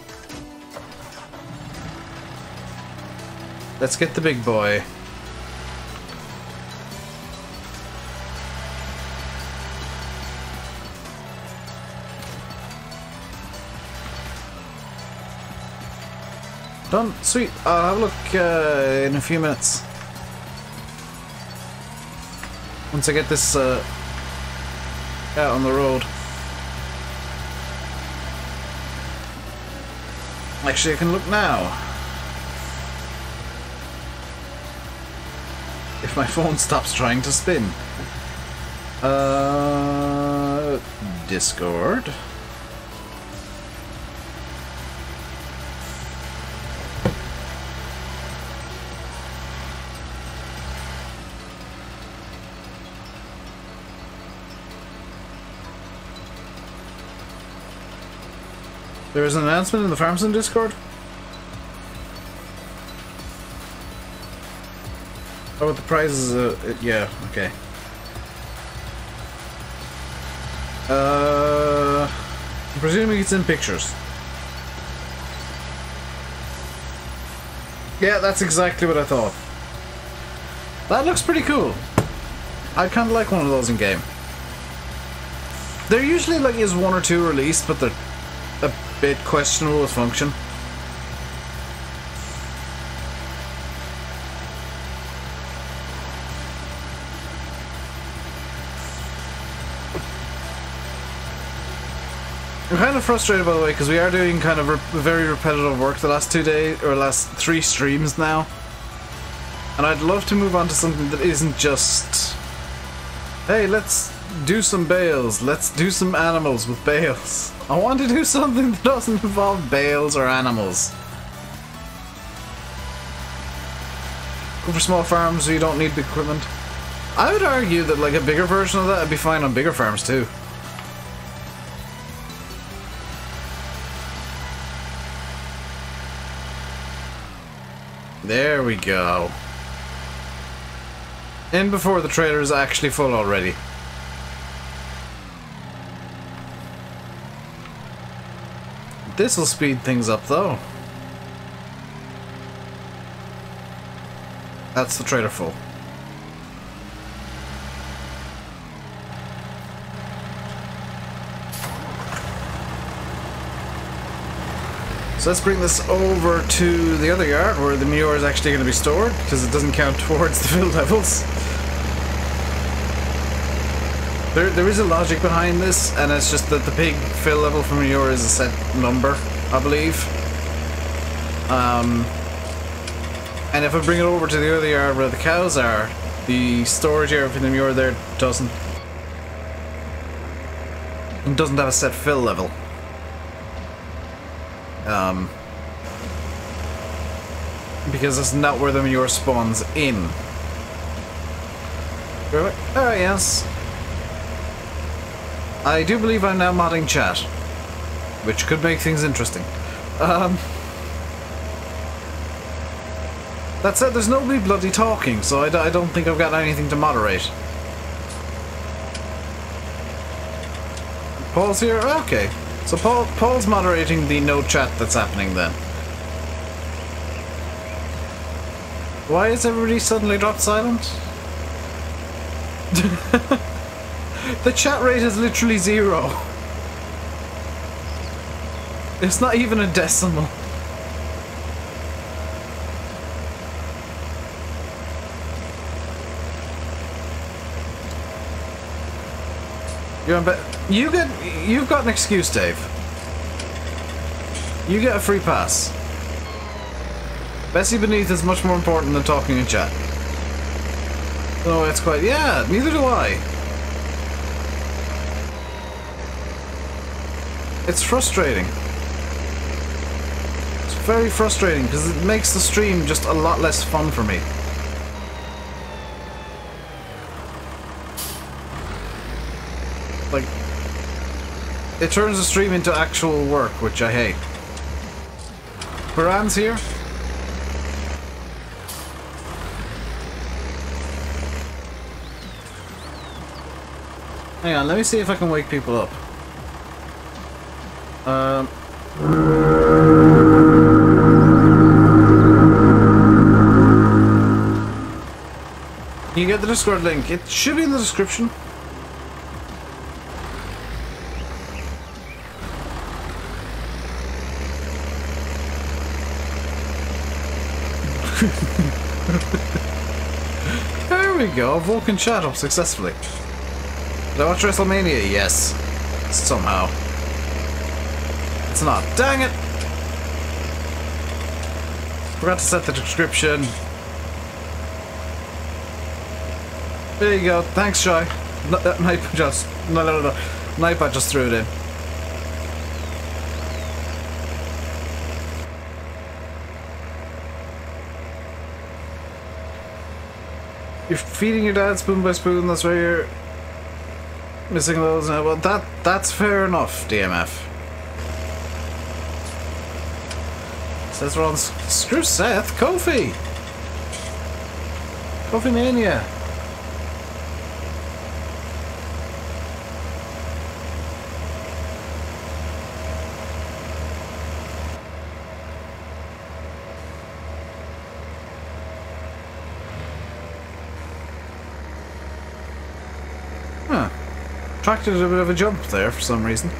Let's get the big boy. Done. Sweet. I'll have a look in a few minutes. Once I get this out on the road. Actually, I can look now. If my phone stops trying to spin. Discord. There is an announcement in the Farmson Discord? Oh, the prizes, yeah, okay. I'm presuming it's in pictures. Yeah, that's exactly what I thought. That looks pretty cool. I kind of like one of those in game. They're usually like is one or two released, but they're a bit questionable with function. I'm kind of frustrated, by the way, because we are doing kind of very repetitive work the last 2 days, or last 3 streams now. And I'd love to move on to something that isn't just, hey, let's do some bales, let's do some animals with bales. I want to do something that doesn't involve bales or animals. Go for small farms so you don't need big equipment. I would argue that like a bigger version of that would be fine on bigger farms too. There we go. In before the trailer is actually full already. This will speed things up though. That's the trailer full. So let's bring this over to the other yard where the manure is actually going to be stored, because it doesn't count towards the fill levels. There is a logic behind this, and it's just that the pig fill level for manure is a set number, I believe. And if I bring it over to the other yard where the cows are, the storage area for the manure there doesn't have a set fill level. Because it's not where the manure spawns in. Oh yes. I do believe I'm now modding chat, which could make things interesting. That said, there's nobody bloody talking, so I don't think I've got anything to moderate. Paul's here? Okay. So Paul's moderating the no chat that's happening then. Why is everybody suddenly dropped silent? The chat rate is literally 0. It's not even a decimal. You've got an excuse, Dave. You get a free pass. Bessie Beneath is much more important than talking in chat. No, it's quite... Yeah, neither do I. It's frustrating. It's very frustrating because it makes the stream just a lot less fun for me. Like, it turns the stream into actual work, which I hate. Baran's here. Hang on, let me see if I can wake people up. You get the Discord link. It should be in the description. There we go. Vulcan chat up successfully. Did I watch WrestleMania? Yes. Somehow. It's not. Dang it! Forgot to set the description. There you go. Thanks, Shy. Nightbot just... No. Nightbot just threw it in. You're feeding your dad spoon by spoon, that's why you're missing those now. Well, that's fair enough, DMF. Says we're on Screw Seth, Kofi! Kofi Mania! Tractor did a bit of a jump there for some reason.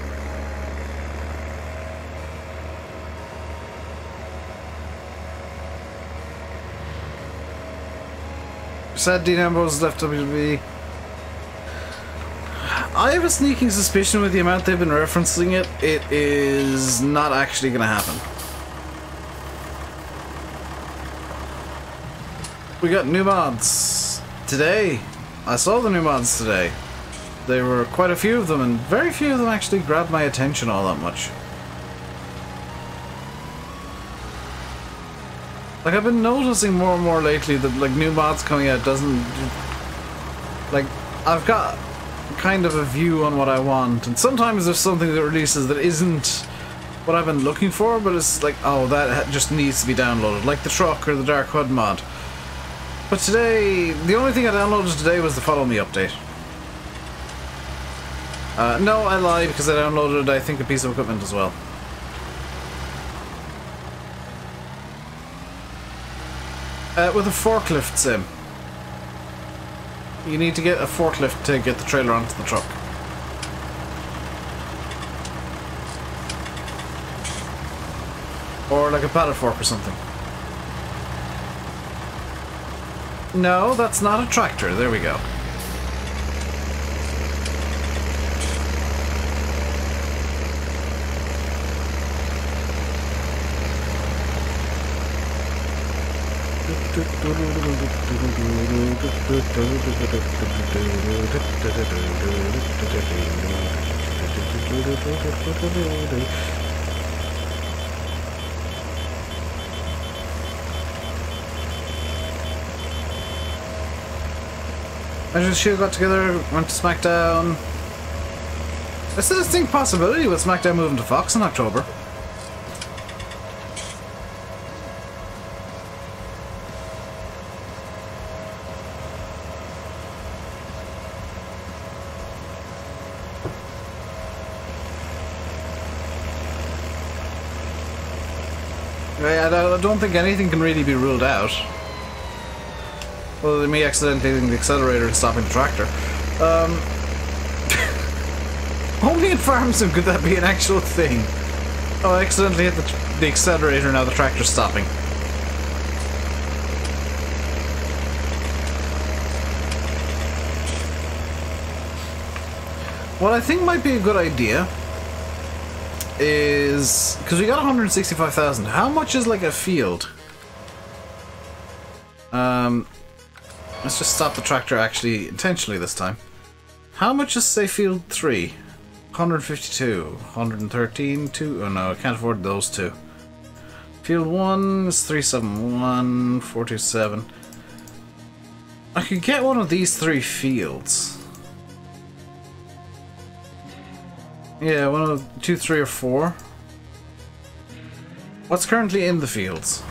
Said Dean Ambrose left WWE. I have a sneaking suspicion with the amount they've been referencing it, it is not actually going to happen. We got new mods today. I saw the new mods today. There were quite a few of them, and very few of them actually grabbed my attention all that much. Like, I've been noticing more and more lately that, like, new mods coming out doesn't... Like, I've got kind of a view on what I want, and sometimes there's something that releases that isn't what I've been looking for, but it's like, oh, that just needs to be downloaded, like the truck or the Dark Hood mod. But today, the only thing I downloaded today was the Follow Me update. No, I lied, because I downloaded, I think, a piece of equipment as well. With a forklift sim. You need to get a forklift to get the trailer onto the truck. Or like a pallet fork or something. No, that's not a tractor. There we go. I just got together, went to SmackDown. There's a distinct possibility with SmackDown moving to Fox in October. I don't think anything can really be ruled out. Well, they may accidentally hitting the accelerator and stopping the tractor. Only in farm sim could that be an actual thing. Oh, I accidentally hit the accelerator, now the tractor's stopping. What I think might be a good idea is, because we got 165,000, how much is like a field? Let's just stop the tractor actually intentionally this time. How much is, say, field 3? 152, 113, 2, oh no, I can't afford those two. Field 1 is 371, 427. I could get one of these 3 fields. Yeah, one of 2, 3, or 4. What's currently in the fields?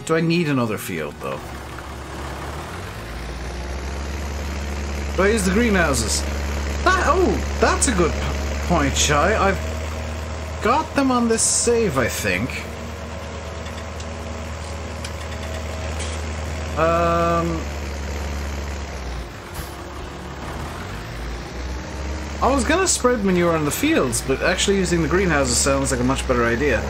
Do I need another field, though? Do I use the greenhouses? Oh, that's a good point, Shy. I've got them on this save, I think. I was gonna spread manure on the fields, but actually using the greenhouses sounds like a much better idea.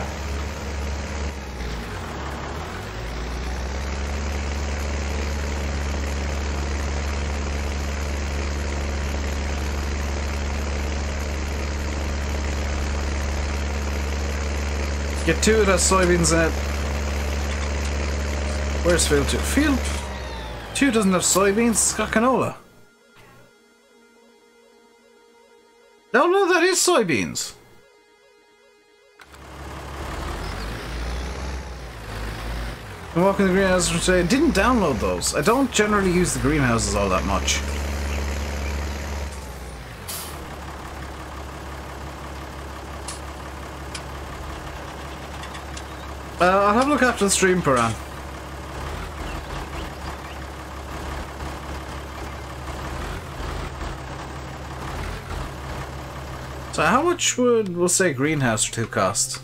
Get 2 that has soybeans in it. Where's field 2? Field 2 doesn't have soybeans, it's got canola. No, that is soybeans. I'm walking the greenhouses for today. I didn't download those. I don't generally use the greenhouses all that much. I'll have a look after the stream, Paran. So how much would, we'll say, greenhouse or two cost?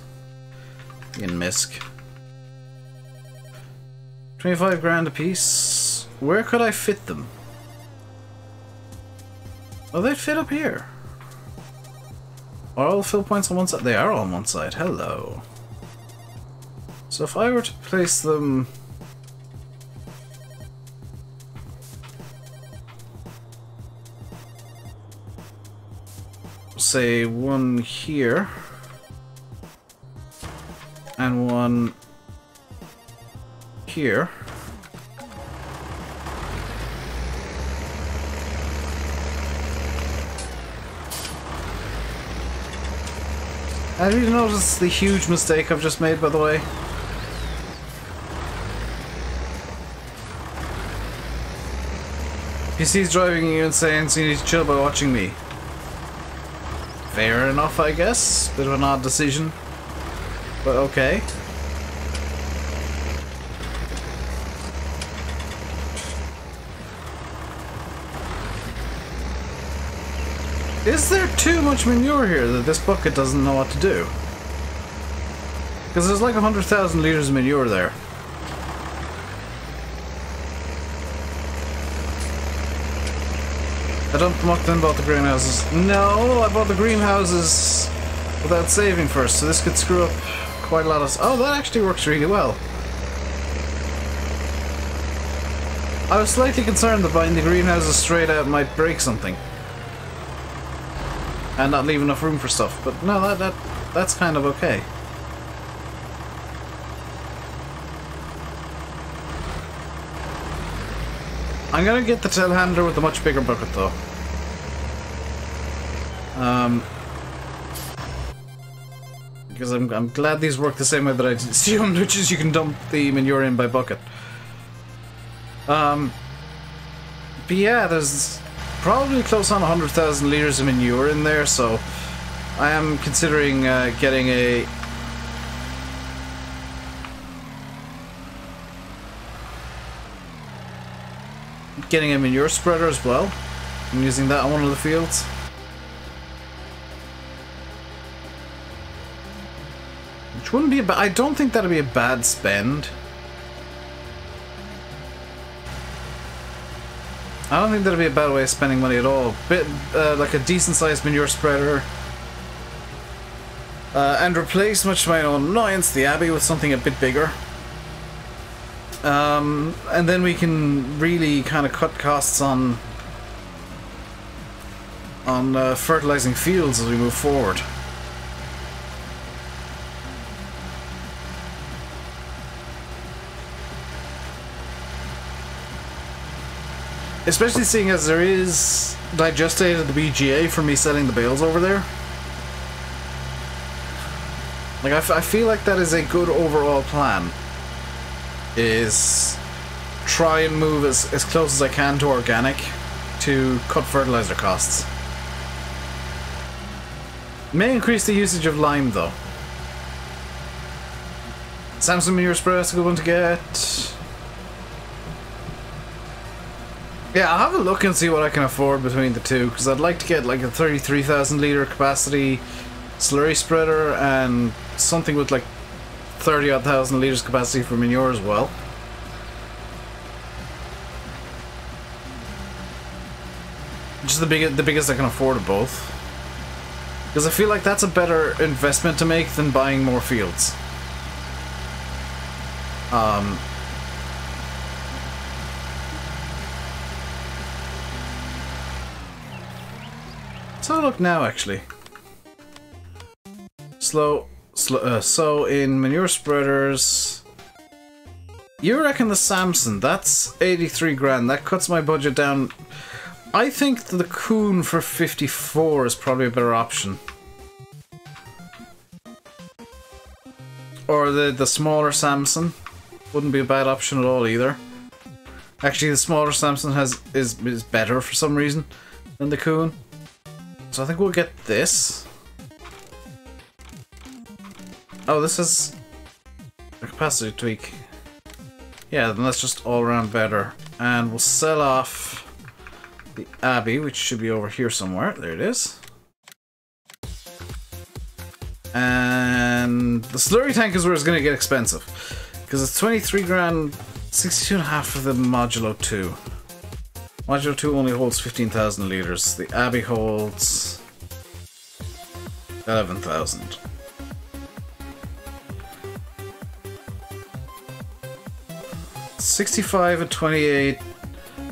In Misk. 25 grand a piece. Where could I fit them? Oh, they'd fit up here. Are all fill points on one side? They are on one side. Hello. So if I were to place them... say one here. And one here. Have you noticed the huge mistake I've just made, by the way? PC's driving you insane, so you need to chill by watching me. Fair enough, I guess. Bit of an odd decision. But okay. Is there too much manure here that this bucket doesn't know what to do? Because there's like 100,000 litres of manure there. I dumped them up, then bought the greenhouses. No, I bought the greenhouses without saving first, so this could screw up quite a lot of... Oh, that actually works really well. I was slightly concerned that buying the greenhouses straight out might break something. And not leave enough room for stuff, but no, that's kind of okay. I'm gonna get the telehandler with the much bigger bucket though. Because I'm glad these work the same way that I assumed, which is you can dump the manure in by bucket. But yeah, there's probably close on 100,000 litres of manure in there, so I am considering getting a... manure spreader as well. I'm using that on one of the fields. Which wouldn't be a bad... I don't think that'd be a bad spend. I don't think that'd be a bad way of spending money at all. Bit like a decent sized manure spreader. And replace, much to my own annoyance, the Abbey with something a bit bigger. And then we can really kind of cut costs on fertilizing fields as we move forward. Especially seeing as there is digestate at the BGA for me selling the bales over there. Like, I feel like that is a good overall plan. Is try and move as close as I can to organic to cut fertilizer costs. May increase the usage of lime though. Samsung manure spreader is a good one to get. Yeah, I'll have a look and see what I can afford between the two, because I'd like to get like a 33,000 litre capacity slurry spreader and something with like 30,000 odd litres capacity for manure as well. Just the biggest I can afford of both. Because I feel like that's a better investment to make than buying more fields. So look now, actually. So in manure spreaders, you reckon the Samson, that's 83 grand. That cuts my budget down. I think the Coon for 54 is probably a better option. Or the smaller Samson wouldn't be a bad option at all either. Actually, the smaller Samson is better for some reason than the Coon. So I think we'll get this. Oh, this is a capacity tweak. Yeah, then that's just all around better. And we'll sell off the Abbey, which should be over here somewhere. There it is. And the slurry tank is where it's going to get expensive. Because it's 23 grand, 62.5 for the Modulo 2. Modulo 2 only holds 15,000 litres. The Abbey holds 11,000. $65 at 28,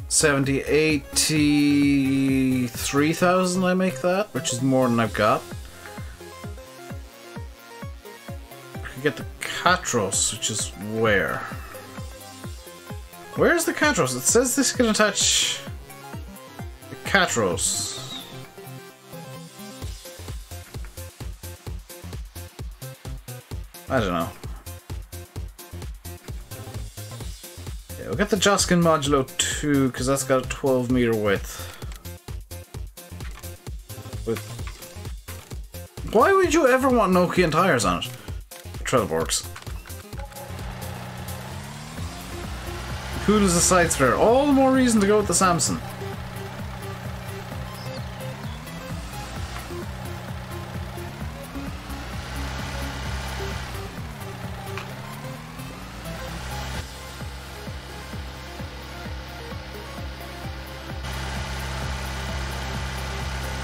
70, 83,000 I make that, which is more than I've got. I could get the Catros, which is where? Where's the Catros? It says this can attach the Catros. I don't know. Yeah, we'll get the Joskin Modulo 2 because that's got a 12 meter width. Why would you ever want Nokian tires on it? Trailborgs. Cool as a side spare. All the more reason to go with the Samson.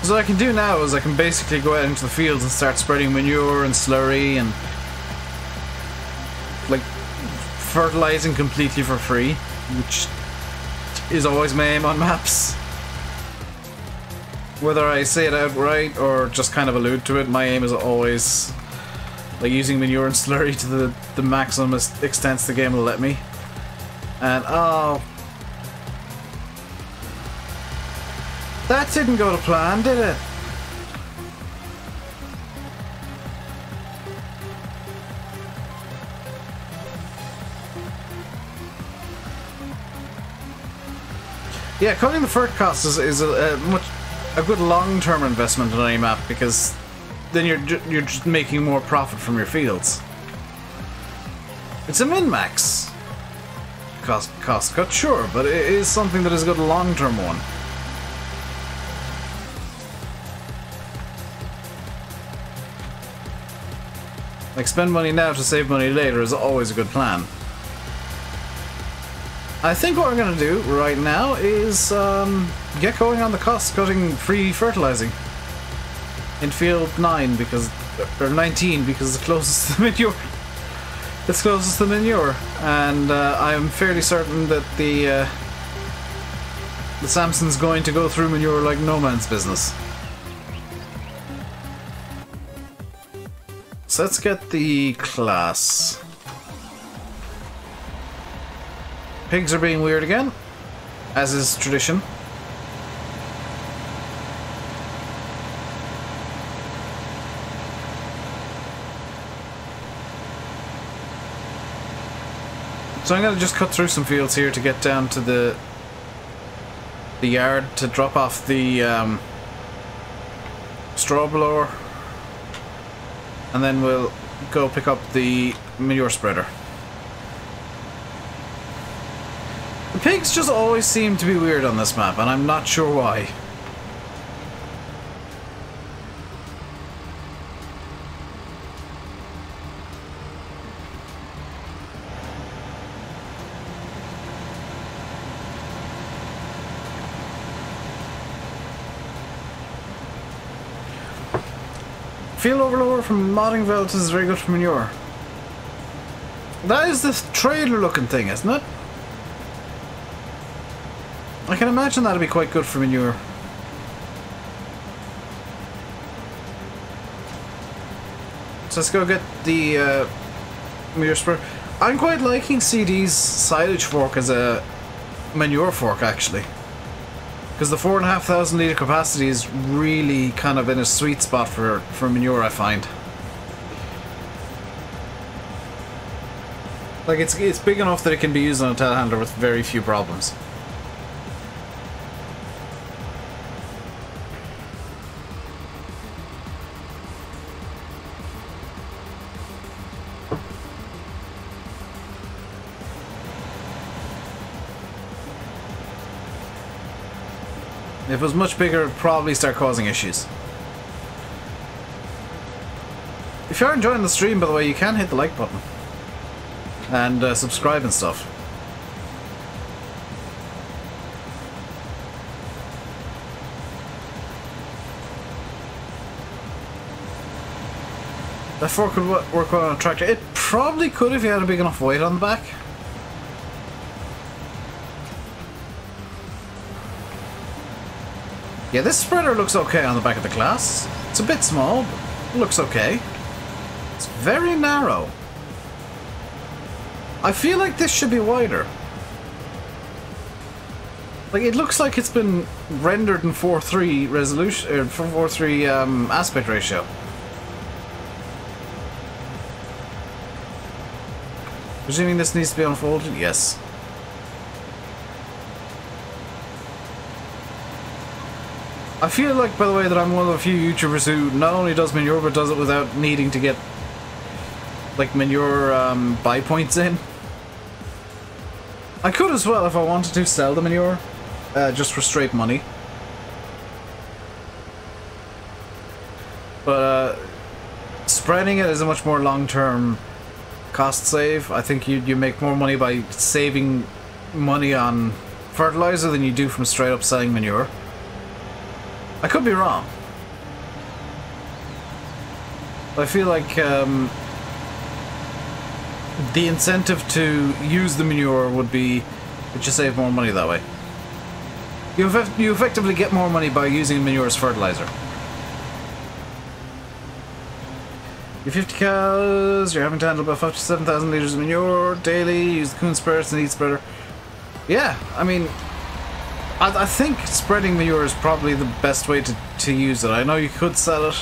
So what I can do now is I can basically go out into the fields and start spreading manure and slurry and like fertilizing completely for free, which is always my aim on maps. Whether I say it outright or just kind of allude to it, my aim is always like using manure and slurry to the maximum extent the game will let me. And oh, that didn't go to plan, did it? Yeah, cutting the fert cost is a good long-term investment on any map because then you're just making more profit from your fields. It's a min-max cost cut, sure, but it is something that is a good long-term one. Like, spend money now to save money later is always a good plan. I think what we're going to do right now is get going on the cost-cutting free fertilizing in field 9 because, or 19 because it's closest to manure. It's closest to manure, and I'm fairly certain that the Samson's going to go through manure like no man's business. So let's get the class. Pigs are being weird again, as is tradition. So I'm going to just cut through some fields here to get down to the yard to drop off the straw blower. And then we'll go pick up the manure spreader. The pigs just always seem to be weird on this map, and I'm not sure why. Field overloader from modding belts is very good for manure. That is this trailer looking thing, isn't it? I can imagine that'd be quite good for manure. So let's go get the manure spreader. I'm quite liking CD's silage fork as a manure fork actually. Because the 4,500 litre capacity is really kind of in a sweet spot for manure, I find. Like, it's big enough that it can be used on a telehandler with very few problems. If it was much bigger, it would probably start causing issues. If you're enjoying the stream, by the way, you can hit the like button. And subscribe and stuff. That fork could work well on a tractor. It probably could if you had a big enough weight on the back. Yeah, this spreader looks okay on the back of the class. It's a bit small, but it looks okay. It's very narrow. I feel like this should be wider. Like, it looks like it's been rendered in 4:3 resolution, or 4:3 aspect ratio. Presuming this needs to be unfolded? Yes. I feel like, by the way, that I'm one of the few YouTubers who not only does Manure, but does it without needing to get, like, Manure buy points in. I could as well if I wanted to sell the Manure, just for straight money. But spreading it is a much more long-term cost save. I think you make more money by saving money on fertilizer than you do from straight up selling manure. I could be wrong. But I feel like the incentive to use the manure would be that you save more money that way. You effectively get more money by using manure as fertilizer. You're 50 cows, you're having to handle about 57,000 litres of manure daily, use the coon spirits and eat spreader. Yeah, I mean, I think spreading manure is probably the best way to use it. I know you could sell it,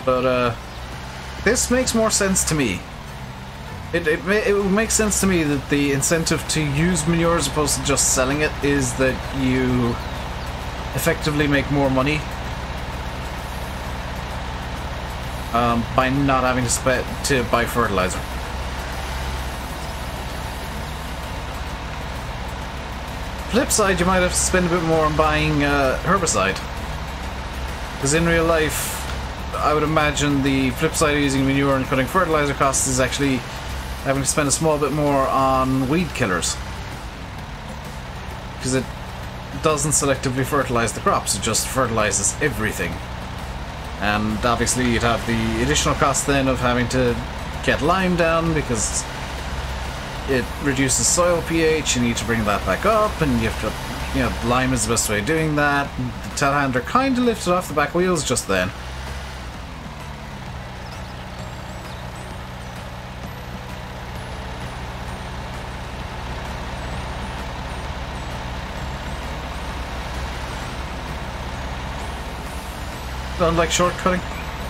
but this makes more sense to me. It would make sense to me that the incentive to use manure as opposed to just selling it is that you effectively make more money by not having to buy fertilizer. Flip side, you might have to spend a bit more on buying herbicide, because in real life I would imagine the flip side of using manure and cutting fertilizer costs is actually having to spend a small bit more on weed killers, because it doesn't selectively fertilize the crops, it just fertilizes everything. And obviously you'd have the additional cost then of having to get lime down, because it reduces soil pH, you need to bring that back up, and you have to, you know, lime is the best way of doing that. The telehandler kind of lifted off the back wheels just then. Don't like shortcutting.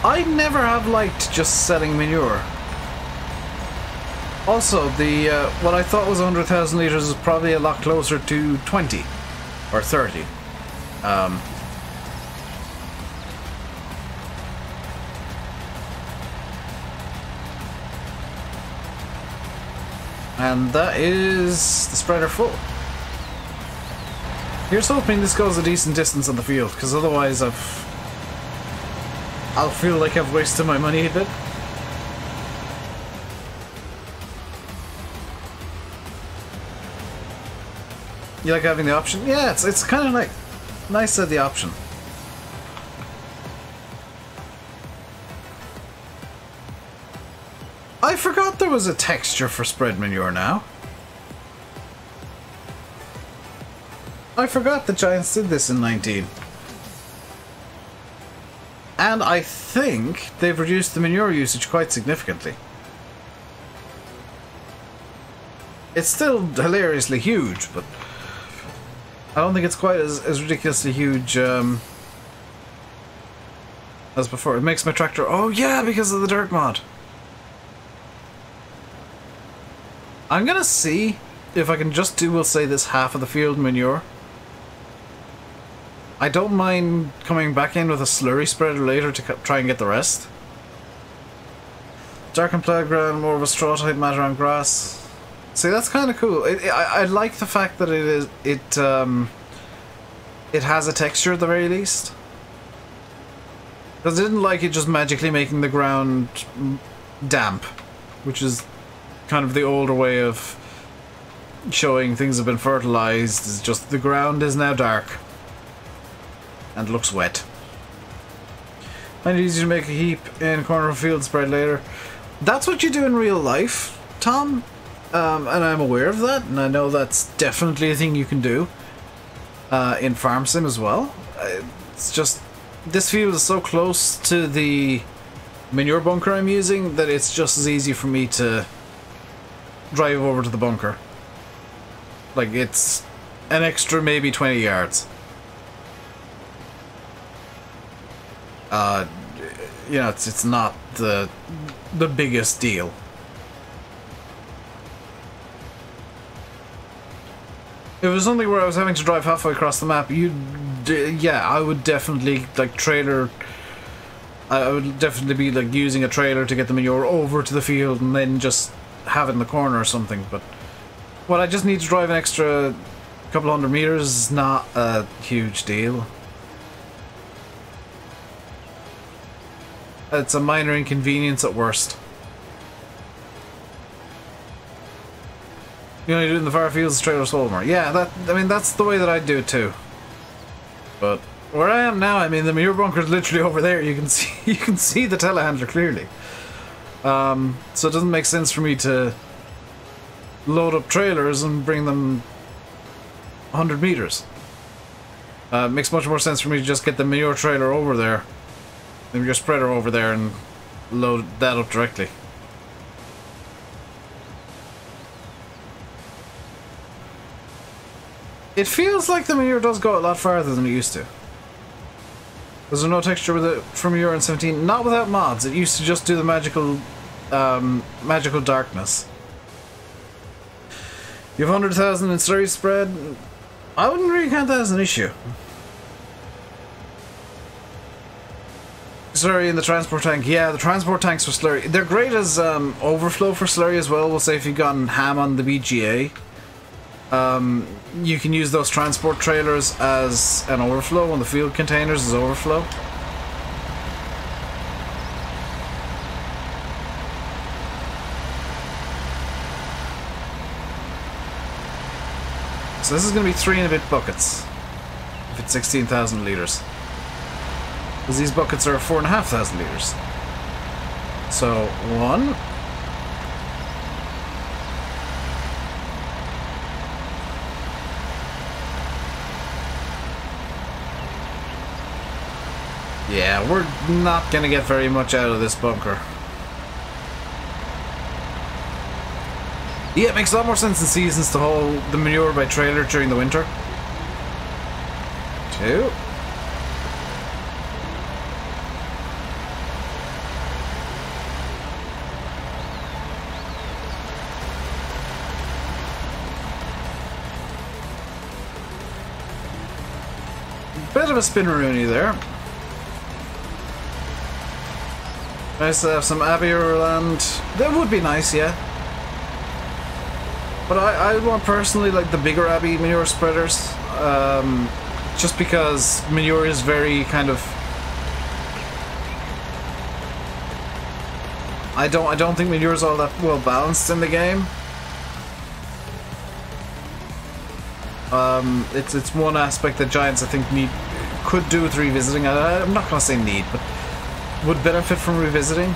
I never have liked just selling manure. Also, the what I thought was 100,000 litres is probably a lot closer to 20 or 30. And that is the spreader full. Here's hoping this goes a decent distance on the field, because otherwise I'll feel like I've wasted my money a bit. You like having the option? Yeah, it's kind of like nice to have the option. I forgot there was a texture for spread manure now. I forgot the Giants did this in 19. And I think they've reduced the manure usage quite significantly. It's still hilariously huge, but I don't think it's quite as ridiculously huge as before. It makes my tractor... Oh yeah, because of the dirt mod. I'm gonna see if I can just do, we'll say, this half of the field manure. I don't mind coming back in with a slurry spreader later to try and get the rest. Darkened ploughed ground, more of a straw type matter on grass. See, that's kind of cool. I like the fact that it has a texture at the very least. Because I didn't like it just magically making the ground damp, which is kind of the older way of showing things have been fertilized. Is just the ground is now dark and looks wet. And easy to make a heap in corner of a field spread later. That's what you do in real life, Tom. And I'm aware of that, and I know that's definitely a thing you can do in Farm Sim as well. It's just this field is so close to the manure bunker I'm using that it's just as easy for me to drive over to the bunker. Like, it's an extra maybe 20 yards. You know, it's not the biggest deal. If it was something where I was having to drive halfway across the map, yeah, I would definitely like trailer. I would definitely be like using a trailer to get the manure over to the field and then just have it in the corner or something. But what I just need to drive an extra couple hundred meters is not a huge deal. It's a minor inconvenience at worst. You only do it in the far fields, trailer Solomar. Yeah, I mean, that's the way that I'd do it too. But where I am now, I mean, the manure bunker is literally over there. You can see the telehandler clearly. So it doesn't make sense for me to load up trailers and bring them 100 meters. It makes much more sense for me to just get the manure trailer over there, the manure spreader over there, and load that up directly. It feels like the manure does go a lot farther than it used to. Was there no texture with it from manure in 17? Not without mods. It used to just do the magical darkness. You have 100,000 in slurry spread. I wouldn't really count that as an issue. Slurry in the transport tank. Yeah, the transport tanks for slurry. They're great as overflow for slurry as well. We'll say if you've gotten ham on the BGA. You can use those transport trailers as an overflow on the field containers as overflow. So this is going to be 3 and a bit buckets if it's 16,000 litres. Because these buckets are 4,500 litres. So 1. Yeah, we're not going to get very much out of this bunker. Yeah, it makes a lot more sense in seasons to haul the manure by trailer during the winter. 2. Bit of a spinneroony there. Nice to have some Abbey land. That would be nice, yeah. But I want personally like the bigger Abbey manure spreaders, just because manure is very kind of. I don't think manure is all that well balanced in the game. It's one aspect that Giants I think could do with revisiting. I'm not gonna say need, but would benefit from revisiting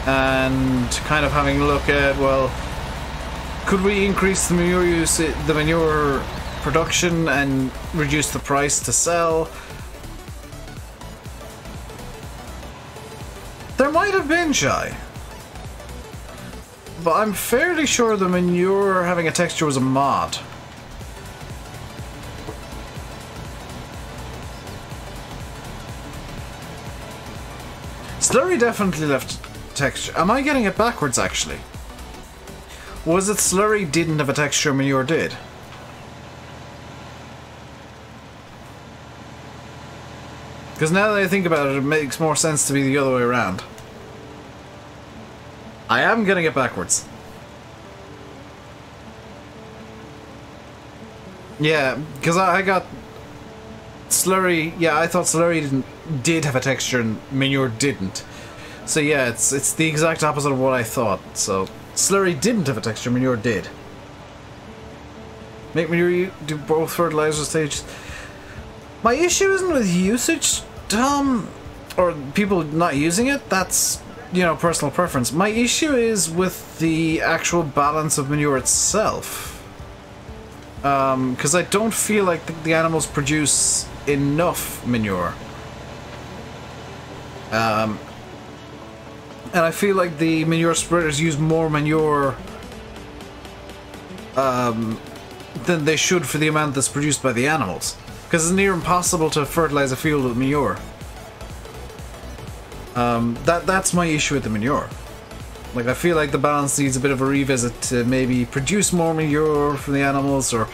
and kind of having a look at, well, could we increase the manure use, the manure production, and reduce the price to sell? There might have been, Shy, but I'm fairly sure the manure having a texture was a mod. Slurry definitely left texture. Am I getting it backwards, actually? Was it Slurry didn't have a texture, manure did? Because now that I think about it, it makes more sense to be the other way around. I am getting it backwards. Yeah, because I got Slurry. Yeah, I thought Slurry didn't did have a texture and Manure didn't. So yeah, it's the exact opposite of what I thought. So slurry didn't have a texture, Manure did. Make Manure do both fertilizer stages. My issue isn't with usage, Tom, or people not using it. That's, you know, personal preference. My issue is with the actual balance of Manure itself. Because I don't feel like the animals produce enough manure. And I feel like the manure spreaders use more manure than they should for the amount that's produced by the animals. Because it's near impossible to fertilize a field with manure. That's my issue with the manure. Like, I feel like the balance needs a bit of a revisit to maybe produce more manure from the animals, or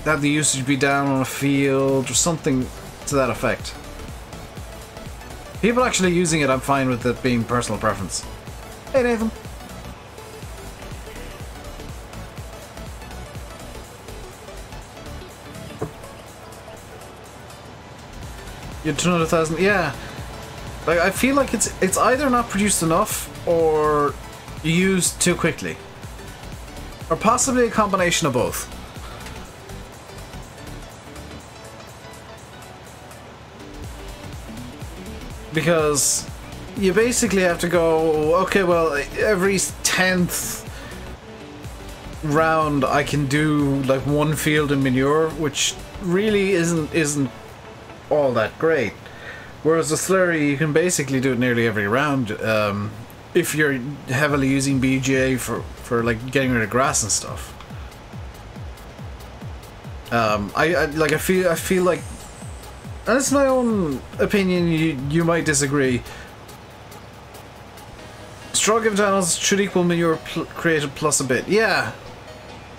have the usage be down on a field, or something to that effect. People actually using it, I'm fine with it being personal preference. Hey, Nathan. You're 200,000, yeah. Like, I feel like it's either not produced enough or used too quickly, or possibly a combination of both. Because you basically have to go, okay, well, every 10th round I can do like one field in manure, which really isn't all that great. Whereas the slurry, you can basically do it nearly every round, if you're heavily using BGA for like getting rid of grass and stuff. I feel like, and it's my own opinion, you might disagree. Straw given to animals should equal manure created plus a bit. Yeah.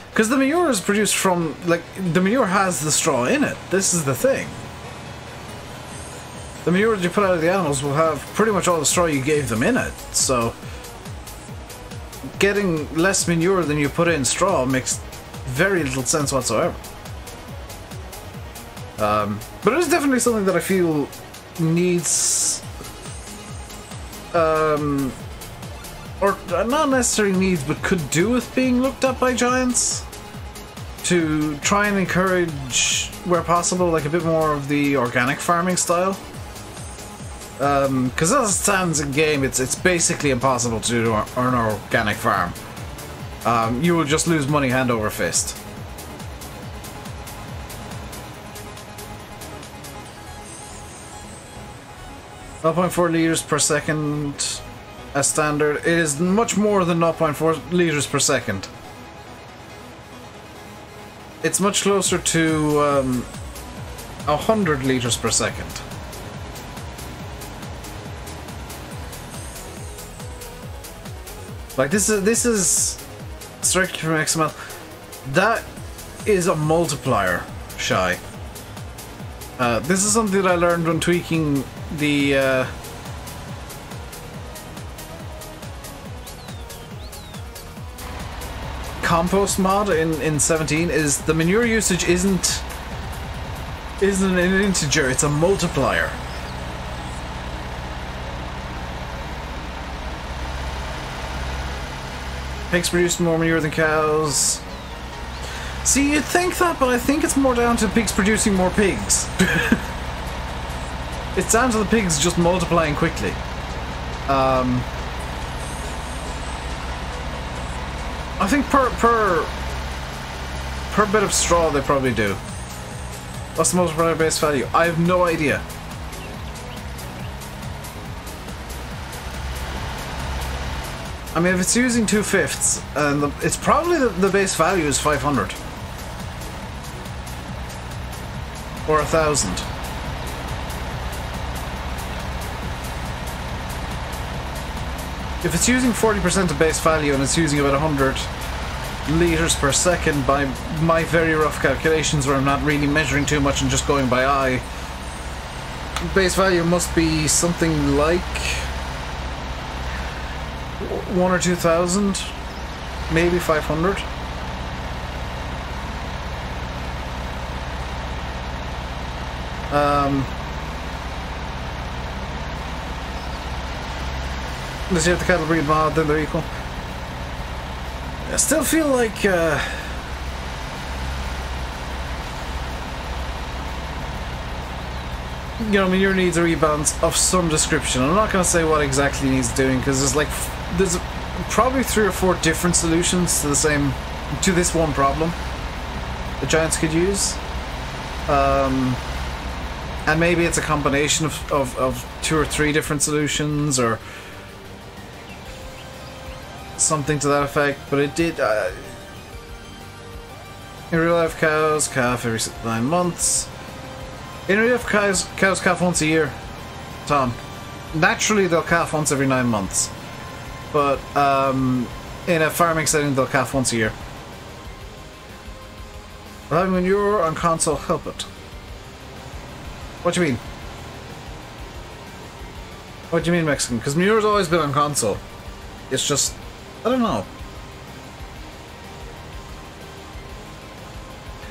Because the manure is produced from, like, the manure has the straw in it. This is the thing. The manure that you put out of the animals will have pretty much all the straw you gave them in it. So, getting less manure than you put in straw makes very little sense whatsoever. But it is definitely something that I feel needs, or not necessarily needs, but could do with being looked at by giants, to try and encourage, where possible, like a bit more of the organic farming style. Because as it stands in game, it's basically impossible to do an organic farm. You will just lose money hand over fist. .4 liters per second as standard. It is much more than 0.4 liters per second. It's much closer to 100 liters per second. Like this is strictly from XML. That is a multiplier, Shy. This is something that I learned when tweaking the compost mod in 17. Is the manure usage isn't an integer, it's a multiplier. Pigs produce more manure than cows. See, you'd think that, but I think it's more down to pigs producing more pigs. It's down to the pigs just multiplying quickly. I think per bit of straw they probably do. What's the multiplier base value? I have no idea. I mean, if it's using 2/5, and it's probably the base value is 500 or 1,000. If it's using 40% of base value and it's using about 100 liters per second by my very rough calculations, where I'm not really measuring too much and just going by eye, base value must be something like 1 or 2,000, maybe 500. Unless you have the cattle breed mod, then they're equal. I still feel like you know, Manure needs a rebalance of some description. I'm not going to say what exactly he needs doing, because there's probably 3 or 4 different solutions to this one problem the Giants could use. And maybe it's a combination of 2 or 3 different solutions, or something to that effect. But it did in real life, cows calf every 9 months. In real life, cows calf once a year, Tom. Naturally, they'll calf once every 9 months. But in a farming setting, they'll calf once a year. Will having manure on console help it? What do you mean? What do you mean, Mexican? Because manure's always been on console. It's just, I don't know.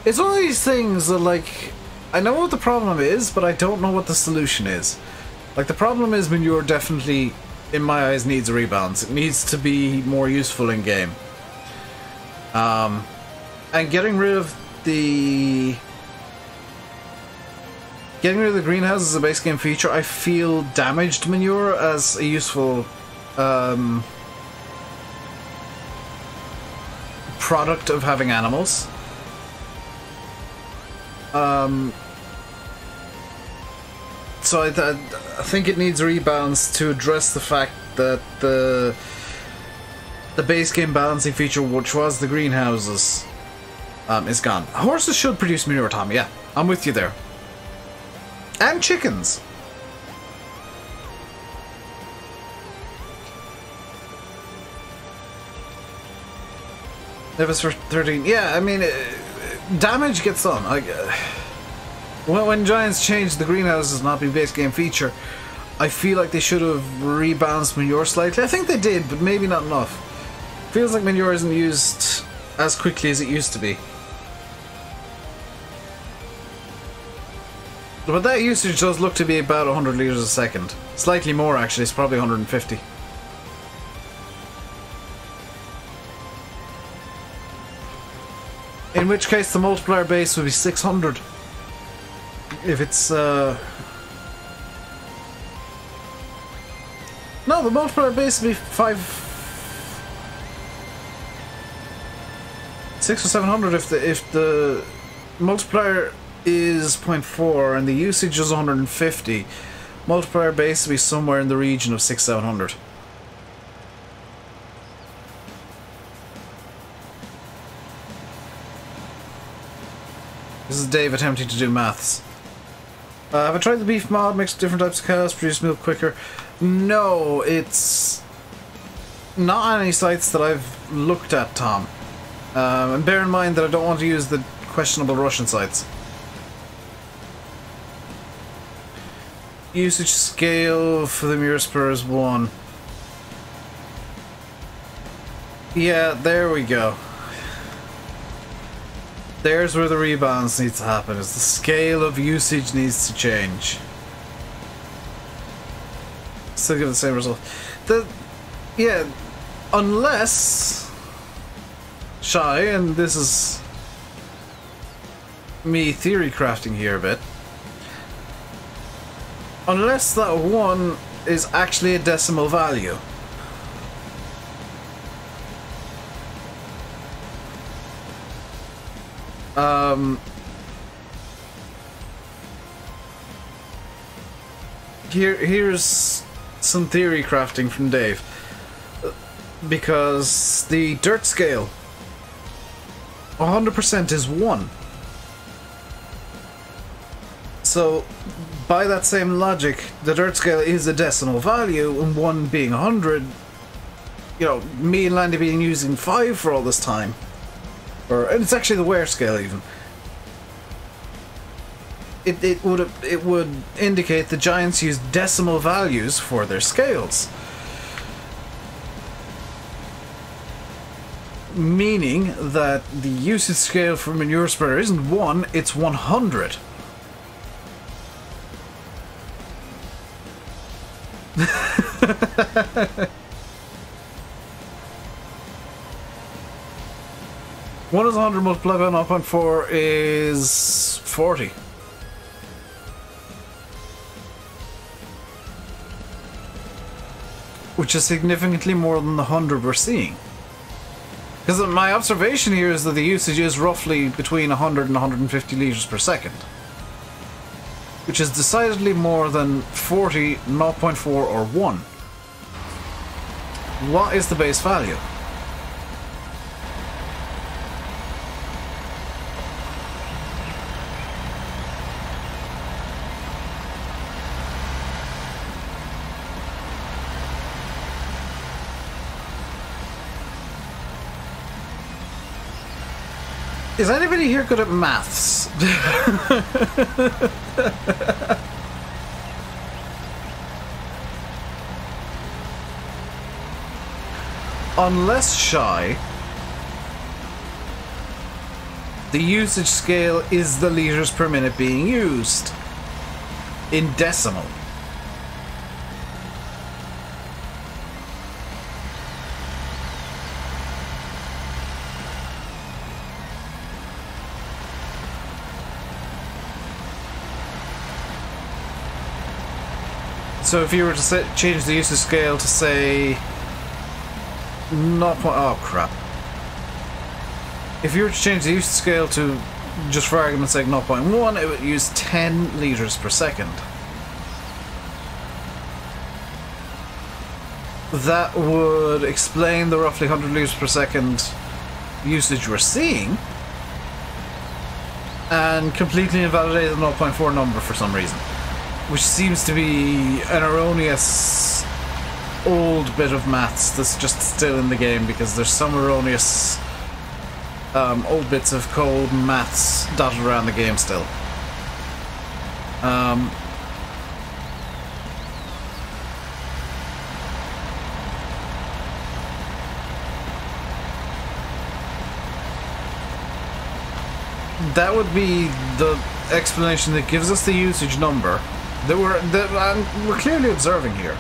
It's one of these things that, like, I know what the problem is, but I don't know what the solution is. Like, the problem is manure definitely, in my eyes, needs a rebalance. It needs to be more useful in game. And getting rid of the greenhouse as a base game feature, I feel damaged manure as a useful product of having animals. So I think it needs a rebalance to address the fact that the base game balancing feature, which was the greenhouses, is gone. Horses should produce manure, Tommy. Yeah, I'm with you there. And chickens. If it's for 13, yeah, I mean, damage gets done. When Giants changed the greenhouses not be base game feature, I feel like they should have rebalanced manure slightly. I think they did, but maybe not enough. Feels like manure isn't used as quickly as it used to be. But that usage does look to be about 100 litres a second. Slightly more, actually. It's probably 150. In which case, the multiplier base would be 600. If it's, no, the multiplier base would be 600 or 700 if the multiplier is 0.4 and the usage is 150. Multiplier base would be somewhere in the region of 600-700. This is Dave attempting to do maths. Have I tried the beef mod? Mix different types of cows, produce milk quicker. No, it's not on any sites that I've looked at, Tom. And bear in mind that I don't want to use the questionable Russian sites. Usage scale for the Manure Spur is 1. Yeah, there we go. There's where the rebalance needs to happen, is the scale of usage needs to change. Still give the same result. Yeah, unless Shy, and this is me theory crafting here a bit, unless that 1 is actually a decimal value. Here's some theory crafting from Dave. Because the dirt scale 100% is 1. So by that same logic, the dirt scale is a decimal value, and 1 being 100, you know, me and Landy being using 5 for all this time. And it's actually the wear scale even. It would indicate the Giants use decimal values for their scales. Meaning that the usage scale for Manure Spreader isn't 1, it's 100. 1 is 100 multiplied by 0.4 is 40. Which is significantly more than the 100 we're seeing. Because my observation here is that the usage is roughly between 100 and 150 litres per second. Which is decidedly more than 40, 0.4 or 1. What is the base value? Is anybody here good at maths? Unless shy, the usage scale is the liters per minute being used in decimal. So if you were to change the usage scale to say 0. Oh crap. If you were to change the usage scale to, just for argument's sake, 0.1, it would use 10 litres per second. That would explain the roughly 100 litres per second usage we're seeing, and completely invalidate the 0.4 number for some reason. Which seems to be an erroneous old bit of maths that's just still in the game, because there's some erroneous old bits of code and maths dotted around the game still. That would be the explanation that gives us the usage number that we're clearly observing here.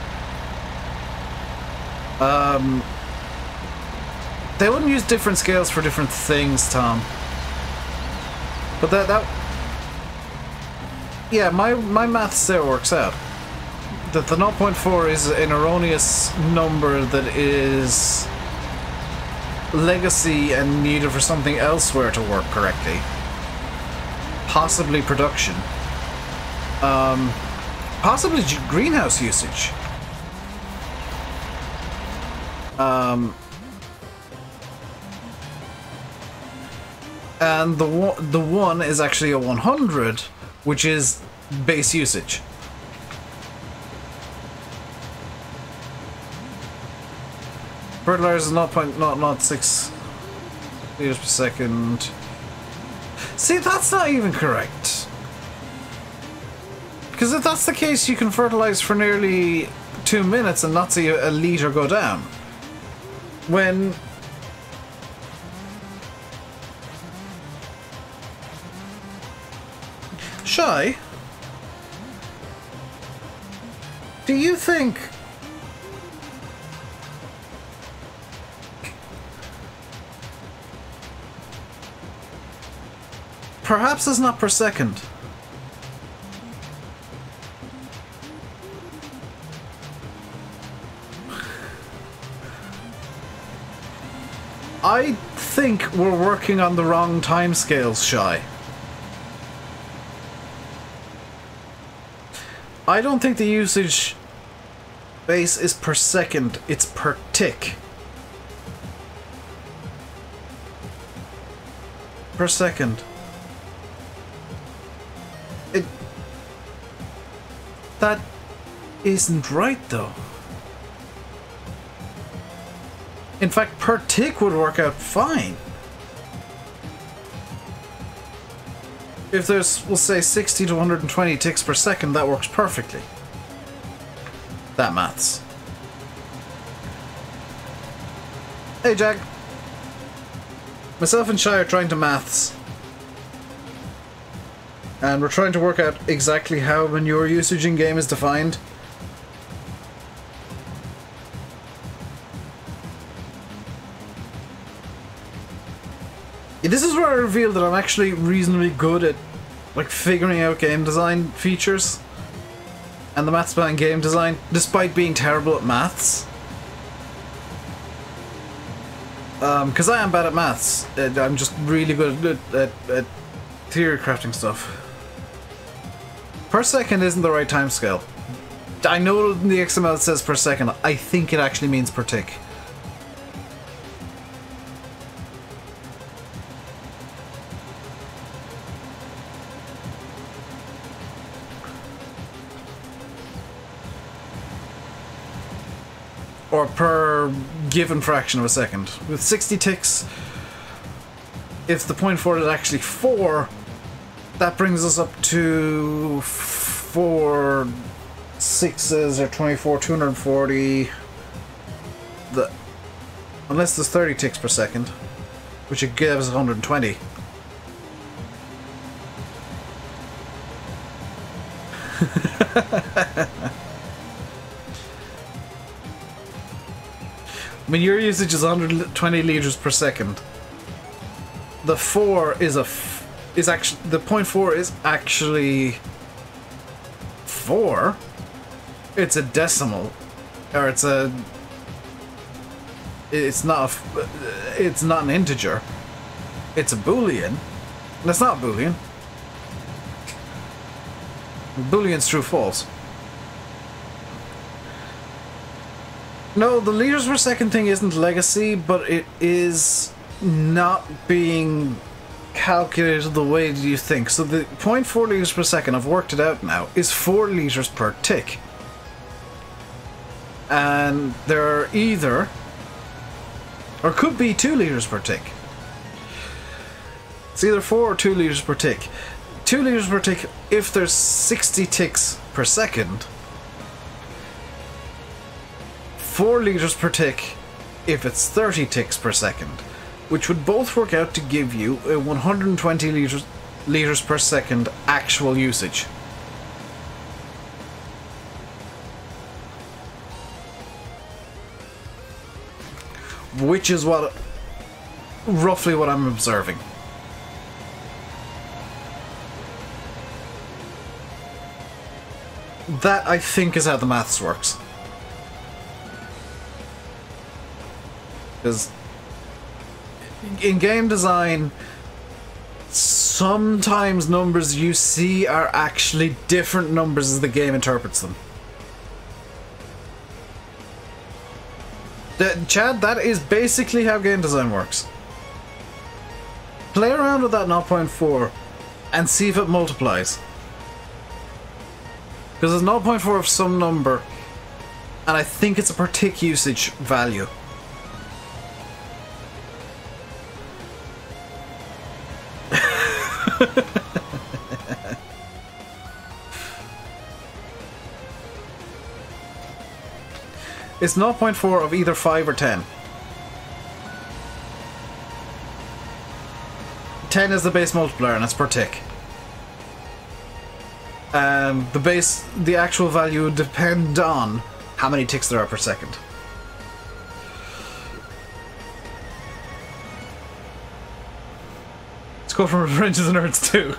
They wouldn't use different scales for different things, Tom. But yeah, my maths there works out. That the 0.4 is an erroneous number that is legacy and needed for something elsewhere to work correctly. Possibly production. Possibly greenhouse usage. And the 1 is actually a 100, which is base usage. Fertilizer is 0.006 liters per second. See, that's not even correct. Because if that's the case, you can fertilize for nearly 2 minutes and not see a litre go down. When... Shy? Do you think... Perhaps it's not per second. I think we're working on the wrong timescales, Shy. I don't think the usage base is per second, it's per tick. Per second. That isn't right, though. In fact, per tick would work out fine. If there's, we'll say, 60 to 120 ticks per second, that works perfectly. That maths. Hey, Jack. Myself and Shy are trying to maths. And we're trying to work out exactly how manure usage in game is defined. This is where I revealed that I'm actually reasonably good at like figuring out game design features and the maths behind game design, despite being terrible at maths. Because I am bad at maths. I'm just really good at theory crafting stuff. Per second isn't the right time scale. I know in the XML it says per second. I think it actually means per tick. Or per given fraction of a second. With 60 ticks, if the point for it is actually 4, that brings us up to 4 6s or 24, 240. Unless there's 30 ticks per second, which it gives 120. I mean, your usage is 120 liters per second. The 4 is actually the 0.4 is actually 4. It's a decimal, or it's not an integer. It's a boolean. And it's not a boolean. Boolean's true false. No, the liters per second thing isn't legacy, but it is not being calculated the way that you think. So the 0.4 liters per second, I've worked it out now, is 4 liters per tick. And there are either, or could be 2 liters per tick. It's either 4 or 2 liters per tick. 2 liters per tick if there's 60 ticks per second. 4 liters per tick if it's 30 ticks per second, which would both work out to give you a 120 liters per second actual usage. Which is roughly what I'm observing. That, I think, is how the maths works. Because in game design, sometimes numbers you see are actually different numbers as the game interprets them. Chad, that is basically how game design works. Play around with that 0.4 and see if it multiplies. Because there's 0.4 of some number, and I think it's a per tick usage value. It's 0.4 of either 5 or 10. 10 is the base multiplier and it's per tick. The actual value would depend on how many ticks there are per second. Let's go from Revenge of the Nerds too.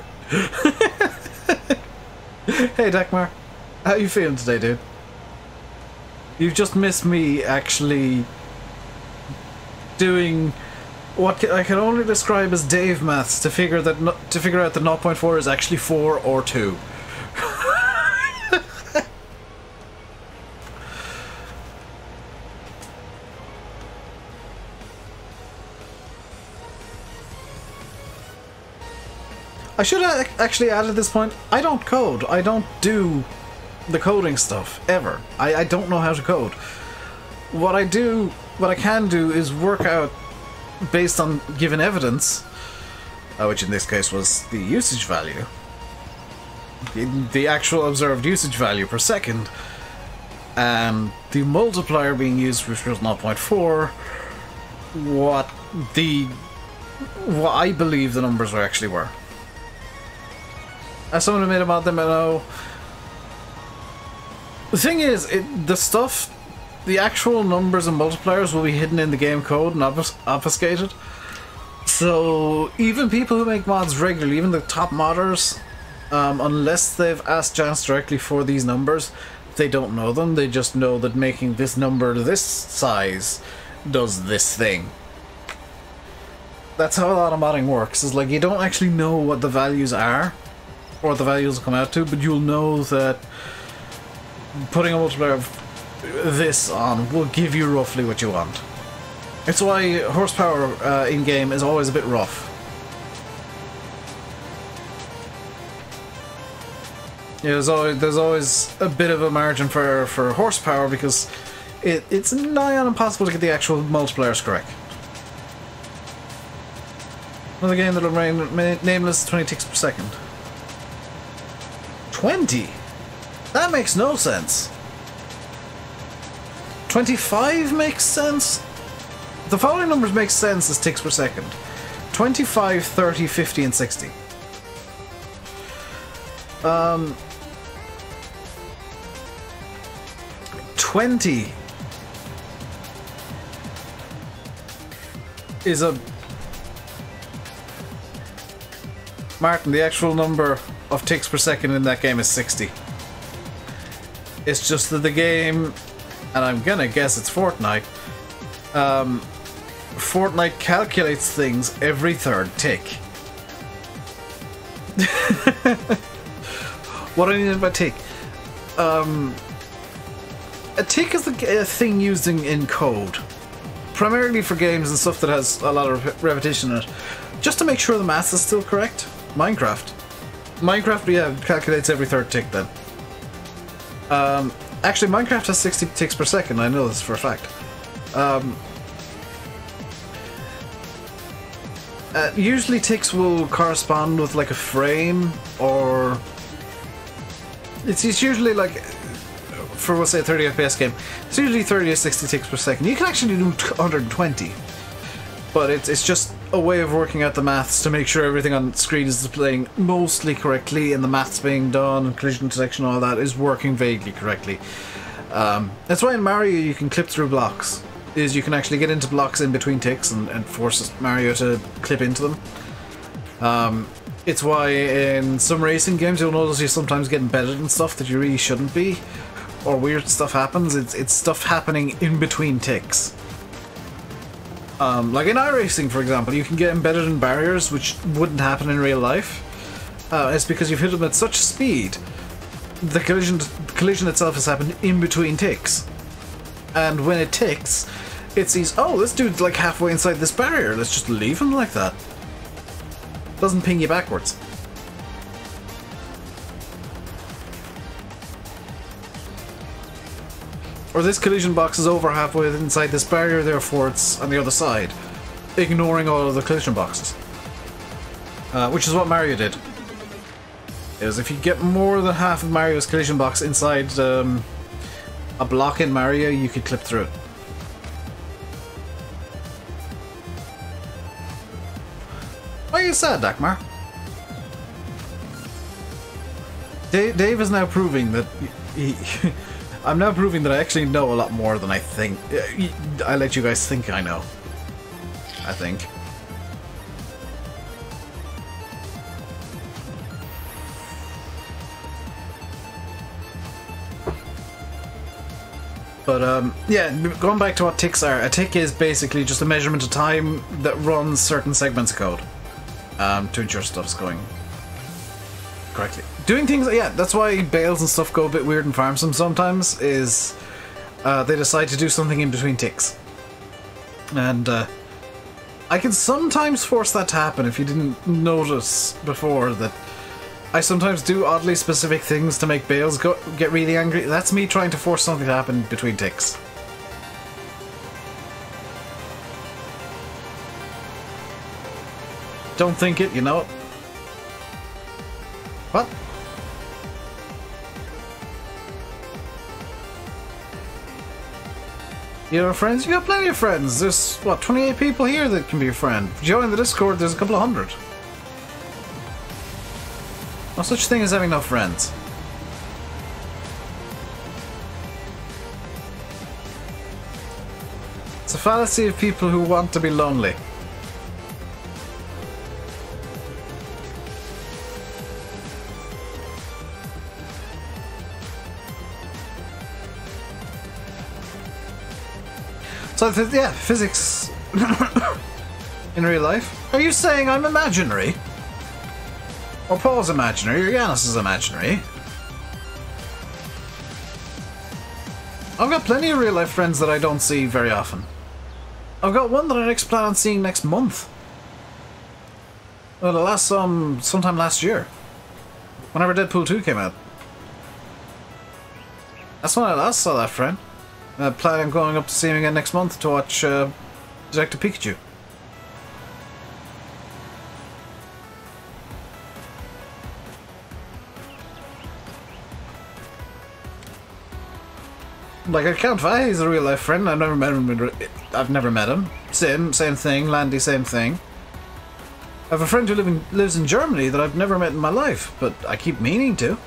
Hey Dakmar, how you feeling today, dude? You've just missed me actually doing what I can only describe as Dave maths to figure out that 0.4 is actually 4 or 2. I should have actually added at this point, I don't code. I don't do the coding stuff, ever. I don't know how to code. What I can do is work out, based on given evidence, which in this case was the usage value, the actual observed usage value per second, and the multiplier being used, which was 0.4, what I believe the numbers actually were. As someone who made about them, I know. The thing is, the actual numbers and multipliers will be hidden in the game code and obfuscated. So even people who make mods regularly, even the top modders, unless they've asked Jans directly for these numbers, they don't know them. They just know that making this number this size does this thing. That's how a lot of modding works. Is like you don't actually know what the values are, or what the values will come out to, but you'll know that putting a multiplier of this on will give you roughly what you want. It's why horsepower in-game is always a bit rough. Yeah, there's always a bit of a margin for horsepower because it's nigh on impossible to get the actual multipliers correct. Another game that'll remain nameless, 20 ticks per second. 20? That makes no sense. 25 makes sense? The following numbers make sense as ticks per second. 25, 30, 50 and 60. 20 is a... Martin, the actual number of ticks per second in that game is 60. It's just that the game, and I'm gonna guess it's Fortnite, Fortnite calculates things every third tick. What do I mean by tick? A tick is a thing used in code, primarily for games and stuff that has a lot of repetition in it, just to make sure the maths is still correct. Minecraft, yeah, calculates every third tick then. Actually, Minecraft has 60 ticks per second, I know this for a fact. Usually ticks will correspond with like a frame, or... It's usually like, for we'll say a 30 FPS game, it's usually 30 to 60 ticks per second. You can actually do 120, but it's just a way of working out the maths to make sure everything on screen is displaying mostly correctly, and the maths being done, and collision detection, all that is working vaguely correctly. That's why in Mario you can clip through blocks. Is you can actually get into blocks in between ticks and force Mario to clip into them. It's why in some racing games you'll notice you sometimes get embedded in stuff that you really shouldn't be, or weird stuff happens. It's stuff happening in between ticks. Like in iRacing, for example, you can get embedded in barriers which wouldn't happen in real life. It's because you've hit them at such speed. The collision itself has happened in between ticks. And when it ticks, it sees, oh, this dude's like halfway inside this barrier, let's just leave him like that. Doesn't ping you backwards. Or this collision box is over halfway inside this barrier, therefore it's on the other side, ignoring all of the collision boxes. Which is what Mario did. Is if you get more than half of Mario's collision box inside a block in Mario, you could clip through it. Why are you sad, Dagmar? Dave is now proving that I'm now proving that I actually know a lot more than I think. I let you guys think I know. I think. But yeah, going back to what ticks are, a tick is basically just a measurement of time that runs certain segments of code to ensure stuff's going correctly. Doing things, yeah, that's why bales and stuff go a bit weird in farm sim sometimes, is they decide to do something in between ticks. And I can sometimes force that to happen if you didn't notice before that I sometimes do oddly specific things to make bales get really angry. That's me trying to force something to happen between ticks. Don't think it, you know it. What? You have friends? You got plenty of friends. There's, what, 28 people here that can be your friend. Join the Discord, there's a couple of hundred. No such thing as having no friends. It's a fallacy of people who want to be lonely. So, yeah, physics in real life. Are you saying I'm imaginary? Or Paul's imaginary, or Yanis is imaginary? I've got plenty of real life friends that I don't see very often. I've got one that I plan on seeing next month. Well, the last sometime last year. Whenever Deadpool 2 came out. That's when I last saw that friend. I plan on going up to see him again next month to watch Detective Pikachu. Like, I can't find he's a real life friend. I've never met him. Same thing. Landy, same thing. I have a friend who lives in Germany that I've never met in my life, but I keep meaning to.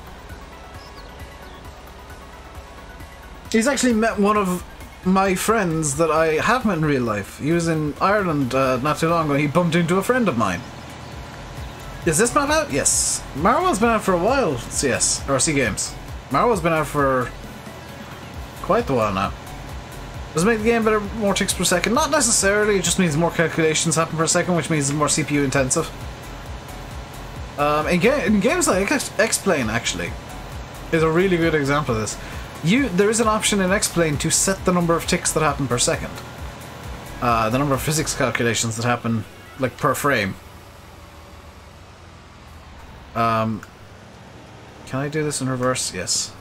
He's actually met one of my friends that I have met in real life. He was in Ireland not too long ago. He bumped into a friend of mine. Is this map out? Yes. Marwell's been out for a while, CS, or C Games. Marwell's been out for quite a while now. Does it make the game better, more ticks per second? Not necessarily, it just means more calculations happen per second, which means it's more CPU intensive. In games like X-Plane, actually, is a really good example of this. There is an option in X-Plane to set the number of ticks that happen per second. The number of physics calculations that happen, like, per frame. Can I do this in reverse? Yes.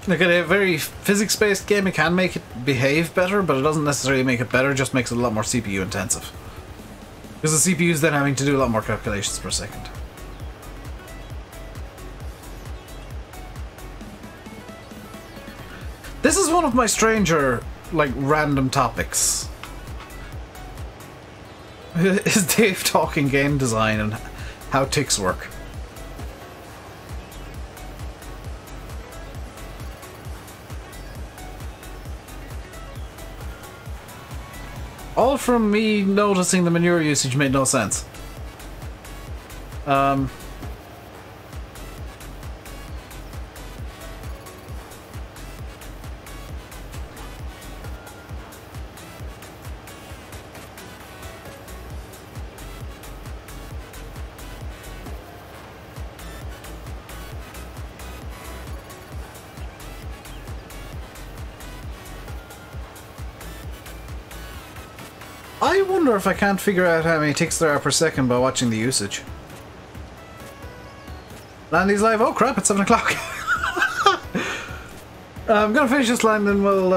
Like, in a very physics-based game, it can make it behave better, but it doesn't necessarily make it better, it just makes it a lot more CPU intensive. Because the CPU is then having to do a lot more calculations per second. This is one of my stranger, like, random topics. Is Dave talking game design and how ticks work? All from me noticing the manure usage made no sense. I wonder if I can't figure out how many ticks there are per second by watching the usage. Landy's live. Oh crap, it's 7 o'clock. I'm gonna finish this line, then we'll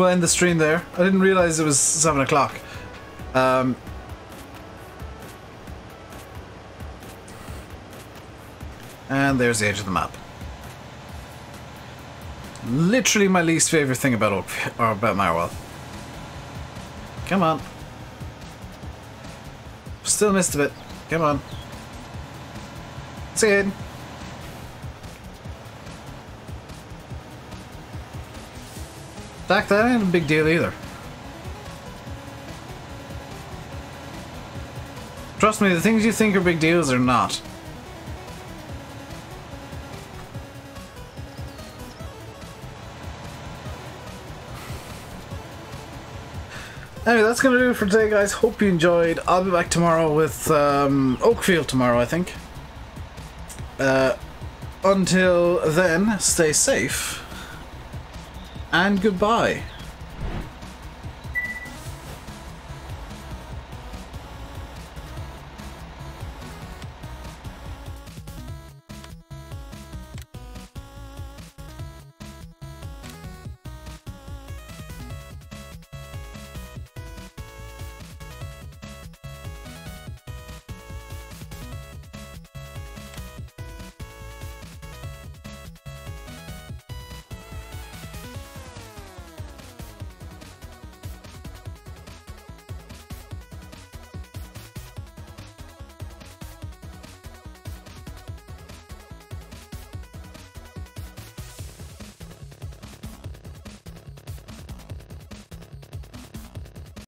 end the stream there. I didn't realize it was 7 o'clock. And there's the edge of the map. Literally my least favorite thing about Marwell. Come on. Still missed a bit. Come on. See it. That ain't a big deal either. Trust me, the things you think are big deals are not. Anyway, that's going to do it for today, guys. Hope you enjoyed. I'll be back tomorrow with Oakfield tomorrow, I think. Until then, stay safe. And goodbye.